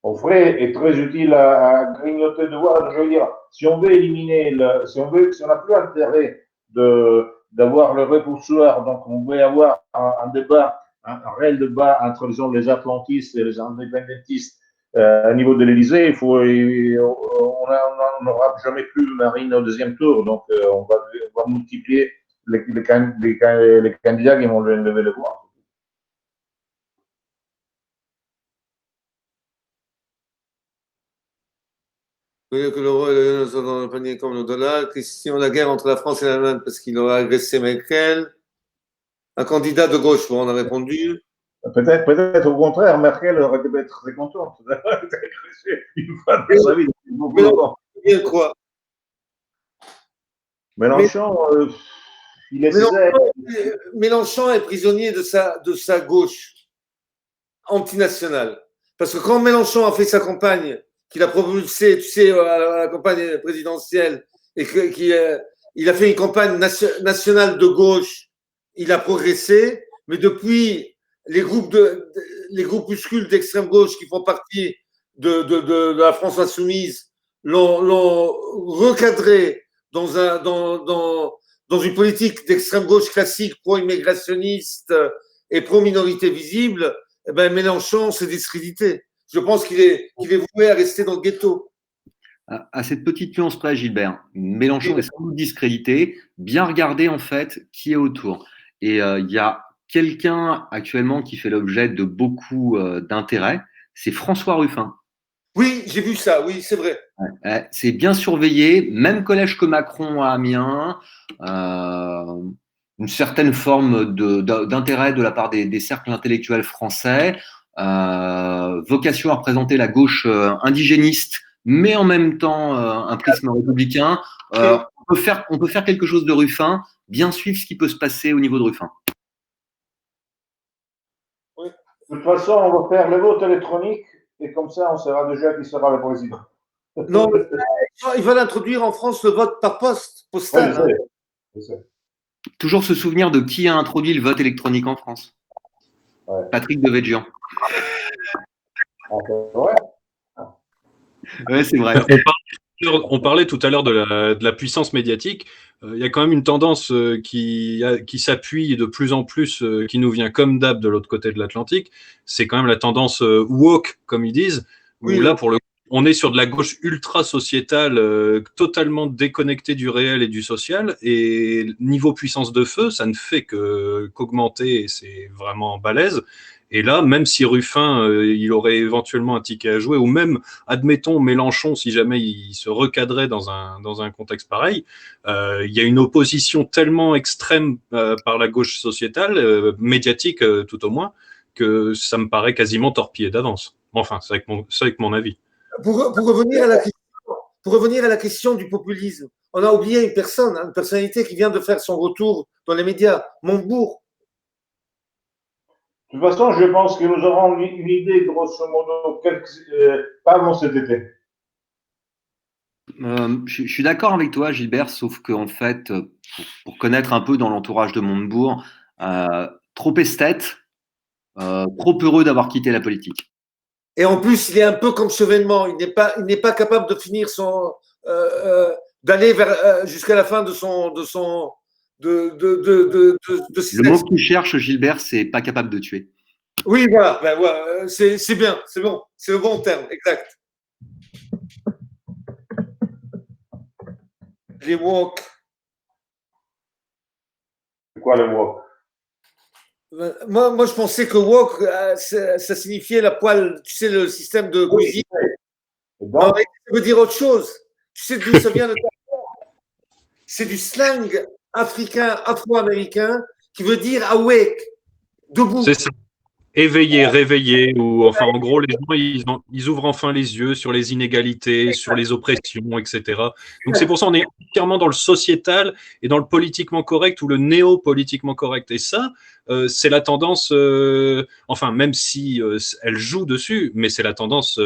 Onfray est très utile à grignoter de voir. Je veux dire, si on veut éliminer, si on n'a plus intérêt d'avoir le repoussoir, donc on veut avoir un débat, un réel débat entre disons, les atlantistes et les indépendantistes au niveau de l'Élysée, on n'aura jamais plus Marine au deuxième tour, donc on va multiplier les candidats qui vont lever le voix. Que l'euro et le dans le panier comme le dollar. Question la guerre entre la France et l'Allemagne parce qu'il aurait agressé Merkel. Un candidat de gauche, bon, on a répondu. Peut-être au contraire, Merkel aurait dû être très contente d'avoir été agressée une fois dans sa vie. Bien quoi. Mélenchon, il essaie. Mélenchon est prisonnier de sa gauche antinationale. Parce que quand Mélenchon a fait sa campagne, qu'il a propulsé, tu sais, à la campagne présidentielle, et qu'il a fait une campagne nationale de gauche, il a progressé, mais depuis les groupuscules d'extrême gauche qui font partie de la France insoumise l'ont recadré dans une politique d'extrême gauche classique pro-immigrationniste et pro-minorité visible, eh ben Mélenchon s'est discrédité. Je pense qu'il est voué à rester dans le ghetto. À cette petite nuance près, Gilbert, Mélenchon est sans doute discrédité. Bien regarder en fait qui est autour. Et il y a quelqu'un actuellement qui fait l'objet de beaucoup d'intérêt, c'est François Ruffin. Oui, j'ai vu ça, oui, c'est vrai. C'est bien surveillé, même collège que Macron à Amiens, une certaine forme d'intérêt de la part des cercles intellectuels français, vocation à représenter la gauche indigéniste, mais en même temps un prisme républicain. On peut faire quelque chose de Ruffin, bien suivre ce qui peut se passer au niveau de Ruffin. Oui. De toute façon, on va faire le vote électronique et comme ça, on saura déjà qui sera le président. Non, ils veulent introduire en France le vote par poste, postal. Oui, je sais. Toujours se souvenir de qui a introduit le vote électronique en France. Ouais. Patrick Devedjian. Ouais. Ouais, c'est vrai. On parlait tout à l'heure de la puissance médiatique. Il y a quand même une tendance qui s'appuie de plus en plus, qui nous vient comme d'hab de l'autre côté de l'Atlantique. C'est quand même la tendance woke, comme ils disent, où là, pour le coup, on est sur de la gauche ultra-sociétale, totalement déconnectée du réel et du social. Et niveau puissance de feu, ça ne fait qu'augmenter, et c'est vraiment balèze. Et là, même si Ruffin, il aurait éventuellement un ticket à jouer, ou même, admettons, Mélenchon, si jamais il se recadrait dans un contexte pareil, il y a une opposition tellement extrême par la gauche sociétale, médiatique tout au moins, que ça me paraît quasiment torpillé d'avance. Enfin, c'est avec mon avis. Pour revenir à la question du populisme, on a oublié une personnalité qui vient de faire son retour dans les médias, Montebourg. De toute façon, je pense que nous aurons une idée, grosso modo, pas avant cet été. Je suis d'accord avec toi, Gilbert, sauf qu'en fait, pour connaître un peu dans l'entourage de Montebourg, trop esthète, trop heureux d'avoir quitté la politique. Et en plus, il est un peu comme Chevènement. Il n'est pas capable de finir d'aller jusqu'à la fin de Le mot que tu cherches, Gilbert, c'est pas capable de tuer. Oui, voilà. Ben, voilà. C'est bien, c'est bon. C'est le bon terme, exact. Les woke. C'est quoi le woke? Moi, je pensais que wok, ça signifiait la poêle, tu sais, le système de cuisine. Non, ça veut dire autre chose. Tu sais d'où ça vient? C'est du slang africain, afro-américain, qui veut dire awake, debout. C'est ça. Éveillé, réveillé, ou enfin, en gros, les gens, ils ouvrent enfin les yeux sur les inégalités, sur les oppressions, etc. Donc, c'est pour ça qu'on est entièrement dans le sociétal et dans le politiquement correct ou le néo-politiquement correct. Et ça, c'est la tendance, enfin, même si elle joue dessus, mais c'est la tendance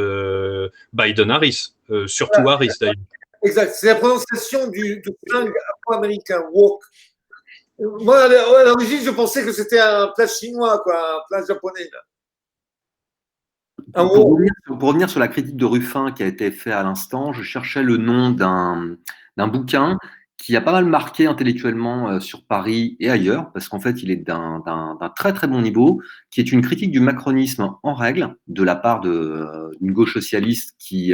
Biden-Harris, surtout Harris d'ailleurs. Exact, c'est la prononciation du slang afro-américain, wok. Moi, à l'origine, je pensais que c'était un plat chinois, quoi, un plat japonais. Là. Un Pour wok. revenir sur la critique de Ruffin qui a été faite à l'instant, je cherchais le nom d'un bouquin qui a pas mal marqué intellectuellement sur Paris et ailleurs, parce qu'en fait, il est d'un très très bon niveau, qui est une critique du macronisme en règle, de la part d'une gauche socialiste qui,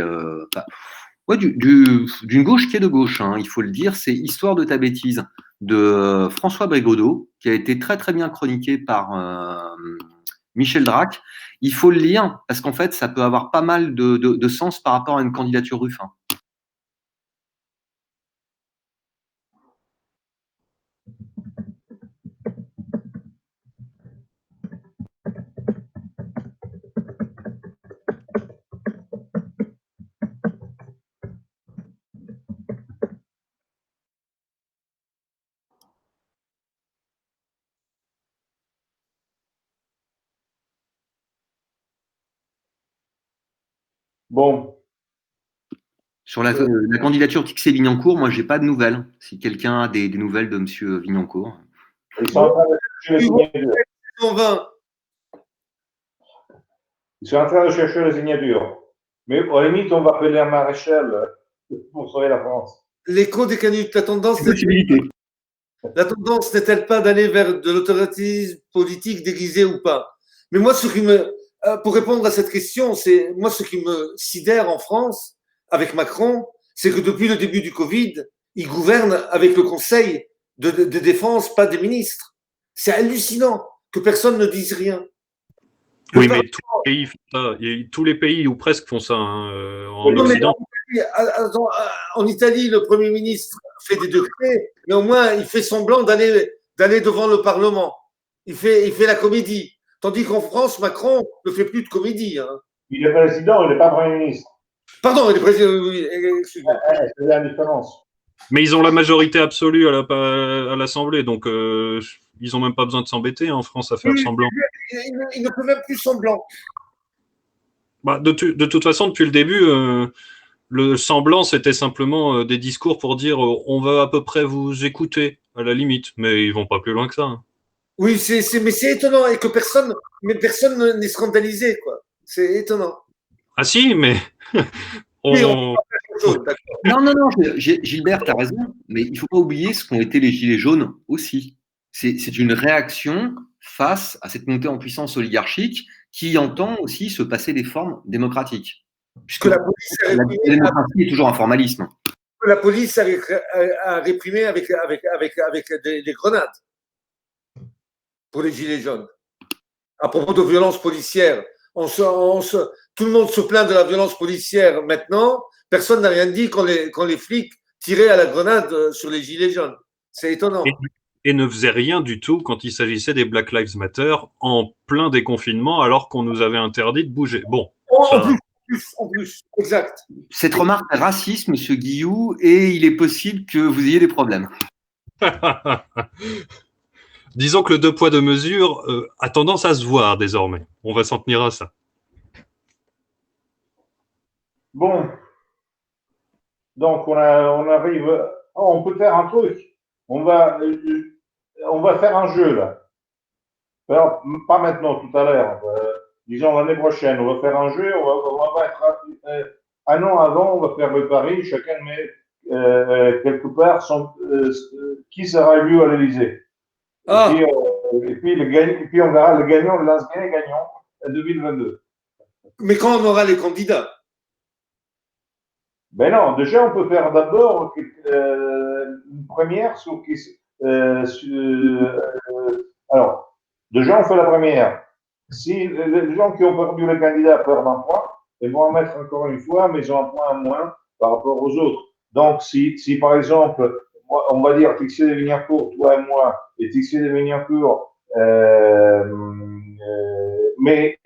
ouais, d'une gauche qui est de gauche, hein, il faut le dire. C'est Histoire de ta bêtise de François Brégodeau, qui a été très très bien chroniqué par Michel Drac. Il faut le lire parce qu'en fait, ça peut avoir pas mal de sens par rapport à une candidature Ruffin. Bon, Sur la candidature Tixet-Vignancourt, moi, j'ai pas de nouvelles. Si quelqu'un a des nouvelles de Monsieur Vignancourt. ils sont en train de chercher les signatures. 20. Ils sont en train de chercher les signatures. Mais à la limite, on va appeler un maréchal pour sauver la France. L'écho des canuts, Possibilité. la tendance n'est-elle pas d'aller vers de l'autoritarisme politique déguisé ou pas? Mais moi, pour répondre à cette question, c'est moi ce qui me sidère en France avec Macron, c'est que depuis le début du Covid, il gouverne avec le Conseil de défense, pas des ministres. C'est hallucinant que personne ne dise rien. Oui, mais tous les pays ou presque font ça hein, en Occident. En Italie, le Premier ministre fait des décrets, mais au moins il fait semblant d'aller devant le Parlement. Il fait la comédie. Tandis qu'en France, Macron ne fait plus de comédie. Hein. Il est président, il n'est pas Premier ministre. Pardon, il est président. Oui, excuse-moi. C'est la différence. Mais ils ont la majorité absolue à l'Assemblée, donc ils n'ont même pas besoin de s'embêter en France à faire semblant. Il ne fait même plus semblant. Bah, de toute façon, depuis le début, le semblant, c'était simplement des discours pour dire on va à peu près vous écouter, à la limite, mais ils vont pas plus loin que ça. Hein. Oui, mais c'est étonnant et que personne n'est scandalisé, quoi. C'est étonnant. Ah si, mais Oui, on peut faire quelque chose, d'accord. Non, Gilbert, tu as raison, mais il ne faut pas oublier ce qu'ont été les Gilets jaunes aussi. C'est une réaction face à cette montée en puissance oligarchique qui entend aussi se passer des formes démocratiques. Puisque la police la démocratie est toujours un formalisme. La police a réprimé avec des grenades pour les Gilets jaunes. À propos de violences policières, tout le monde se plaint de la violence policière maintenant. Personne n'a rien dit quand les flics tiraient à la grenade sur les Gilets jaunes. C'est étonnant. Et ne faisait rien du tout quand il s'agissait des Black Lives Matter en plein déconfinement alors qu'on nous avait interdit de bouger. Bon. En plus, exact. Cette remarque est raciste, Monsieur Guillou, et il est possible que vous ayez des problèmes. Disons que le deux poids deux mesures a tendance à se voir désormais. On va s'en tenir à ça. Bon. Donc, on arrive. Oh, on peut faire un truc. On va faire un jeu, là. Alors, pas maintenant, tout à l'heure. Disons l'année prochaine, on va faire un jeu. On va mettre un an avant, on va faire le pari. Chacun met quelque part qui sera élu à l'Élysée. Ah. Et puis on verra le gagnant, l'ancien gagnant 2022. Mais quand on aura les candidats? Ben non, déjà on peut faire d'abord une première sur qui. Alors, déjà on fait la première. Si les gens qui ont perdu le candidat perdent un point, ils vont en mettre encore une fois, mais ils ont un point en moins par rapport aux autres. Donc, si par exemple, on va dire Tixier de Vignancourt, toi et moi, et Tixier de Vignancourt, mais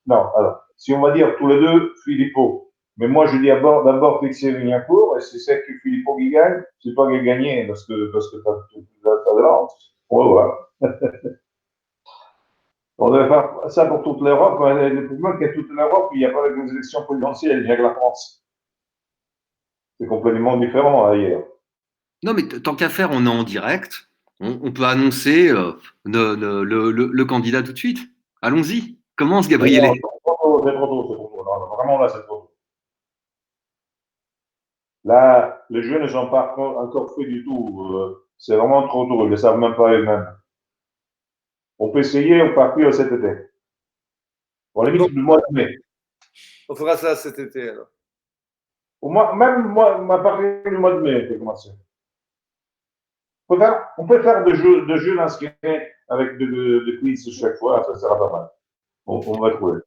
non, alors, si on va dire tous les deux, Philippot. Mais moi, je dis d'abord Tixier de Vignancourt, et si c'est que Philippot qui gagne, c'est pas qu'il a gagné, parce que t'as de l'ordre. On va voir. On devait faire ça pour toute l'Europe. Le problème, c'est que toute l'Europe, il n'y a pas les élections présidentielles, il n'y a que la France. C'est complètement différent ailleurs. Non, mais tant qu'à faire, on est en direct. On peut annoncer le candidat tout de suite. Allons-y. Commence, Non, non, Gabriel. c'est trop tôt, c'est trop tôt, c'est trop tôt. Non, non, vraiment, là, c'est trop tôt. Là, les jeux ne sont pas encore faits du tout. C'est vraiment trop tôt. Ils ne le savent même pas eux-mêmes. On peut essayer au partir cet été. Au Bon, limite, du mois de mai. on fera ça cet été alors. Même moi, à partir du mois de mai, on peut commencer. On peut faire de jeux inscrits avec de quiz chaque fois, ça sera pas mal. On va trouver.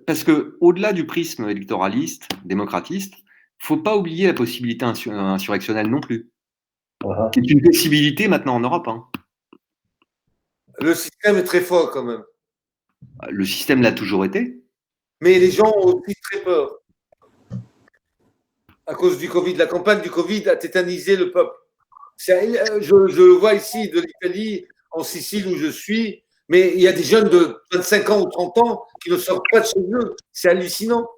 Parce que au-delà du prisme électoraliste, démocratiste, faut pas oublier la possibilité insurrectionnelle non plus. Uh-huh. C'est une possibilité maintenant en Europe. Hein. Le système est très fort quand même. Le système l'a toujours été. Mais les gens ont aussi très peur. À cause du Covid, la campagne du Covid a tétanisé le peuple. Je le vois ici de l'Italie, en Sicile où je suis, mais il y a des jeunes de 25 ans ou 30 ans qui ne sortent pas de chez eux. C'est hallucinant.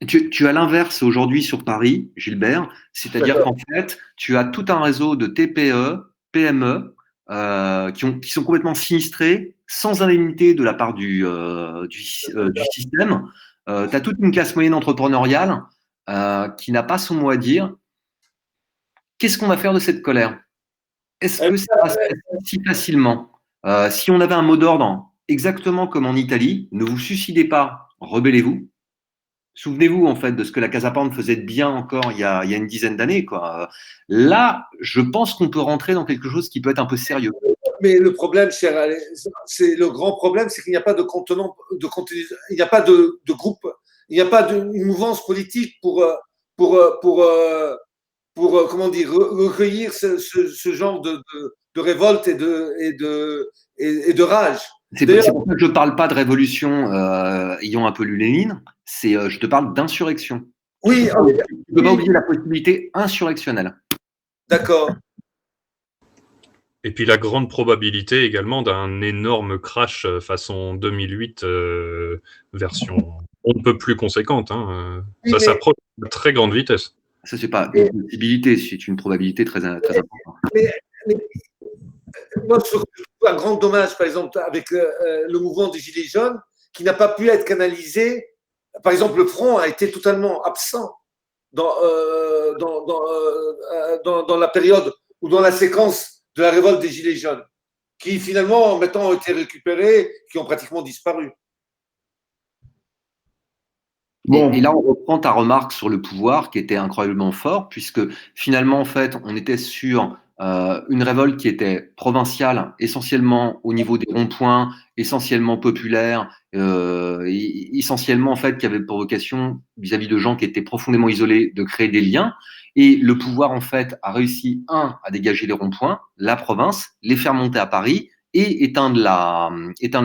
Tu as l'inverse aujourd'hui sur Paris, Gilbert, c'est-à-dire qu'en fait, tu as tout un réseau de TPE, PME qui sont complètement sinistrés, sans indemnité de la part du système. Tu as toute une classe moyenne entrepreneuriale qui n'a pas son mot à dire. Qu'est-ce qu'on va faire de cette colère? Est-ce que ça va se passer si facilement? Si on avait un mot d'ordre exactement comme en Italie, ne vous suicidez pas, rebellez-vous. Souvenez-vous en fait de ce que la Casa Pound faisait de bien encore il y a une dizaine d'années. Là, je pense qu'on peut rentrer dans quelque chose qui peut être un peu sérieux. Mais le problème, c'est le grand problème, c'est qu'il n'y a pas de contenant, il n'y a pas de groupe, il n'y a pas une mouvance politique pour comment dire, recueillir ce genre de révolte et de rage. C'est pour ça que je ne parle pas de révolution ayant un peu lu Lénine, je te parle d'insurrection. Oui, tu ne peux pas oublier la possibilité insurrectionnelle. D'accord. Et puis la grande probabilité également d'un énorme crash façon 2008 version on ne peut plus conséquente. Hein. Oui, Ça s'approche à très grande vitesse. Ça, c'est pas une possibilité, c'est une probabilité très importante. Mais moi, je trouve un grand dommage, par exemple, avec le mouvement des Gilets jaunes, qui n'a pas pu être canalisé. Par exemple, le front a été totalement absent dans la période ou dans la séquence de la révolte des Gilets jaunes, qui finalement, maintenant, ont été récupérés, qui ont pratiquement disparu. Bon. Et là, on reprend ta remarque sur le pouvoir qui était incroyablement fort, puisque finalement, en fait, on était sur une révolte qui était provinciale, essentiellement au niveau des ronds-points, essentiellement populaire, essentiellement, en fait, qui avait pour vocation, vis-à-vis de gens qui étaient profondément isolés, de créer des liens. Et le pouvoir, en fait, a réussi, à dégager les ronds-points, la province, les faire monter à Paris et éteindre la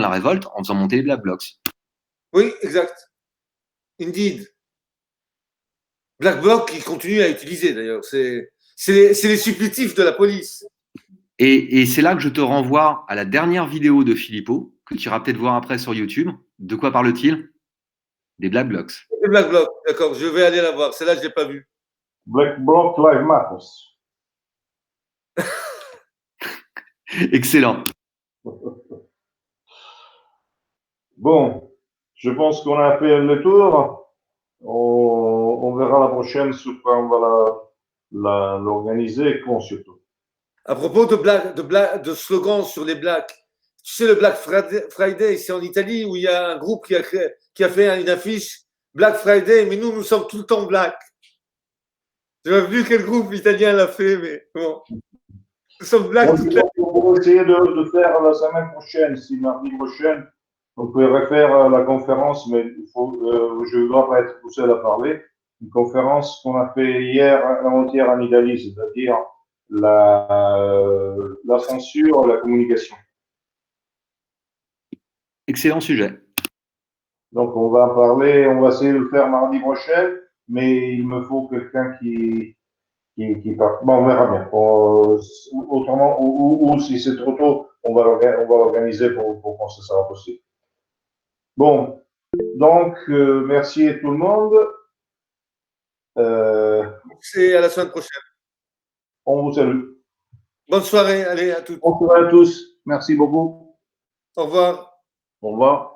révolte en faisant monter les Black Blocs. Oui, exact. Indeed. Black Bloc, qui continue à utiliser d'ailleurs. C'est les supplétifs de la police. Et c'est là que je te renvoie à la dernière vidéo de Philippot, que tu iras peut-être voir après sur YouTube. De quoi parle-t-il? Des Black Blocs. Les Black Bloc, d'accord, je vais aller la voir. Celle-là, je ne l'ai pas vue. Black Bloc Live Matters. Excellent. Bon, je pense qu'on a fait le tour. On verra la prochaine sur quoi on va l'organiser, quand surtout. À propos de slogans sur les Blacks, tu sais, le Black Friday, c'est en Italie où il y a un groupe qui a fait une affiche Black Friday, mais nous sommes tout le temps Black. Je n'ai pas vu quel groupe italien l'a fait, mais bon. Nous sommes Black. On va essayer de faire la semaine prochaine, si mardi prochain, on peut refaire la conférence, mais je ne dois pas être tout seul à parler. Une conférence qu'on a fait avant-hier en Italie, c'est-à-dire la censure, la communication. Excellent sujet. Donc, on va en parler, on va essayer de le faire mardi prochain, mais il me faut quelqu'un qui part. Bon, on verra bien. Autrement, ou si c'est trop tôt, on va l'organiser pour quand ce sera possible. Bon, donc, merci à tout le monde. C'est à la semaine prochaine. On vous salue. Bonne soirée, allez, à toutes. Bonsoir à tous. Merci beaucoup. Au revoir. Au revoir.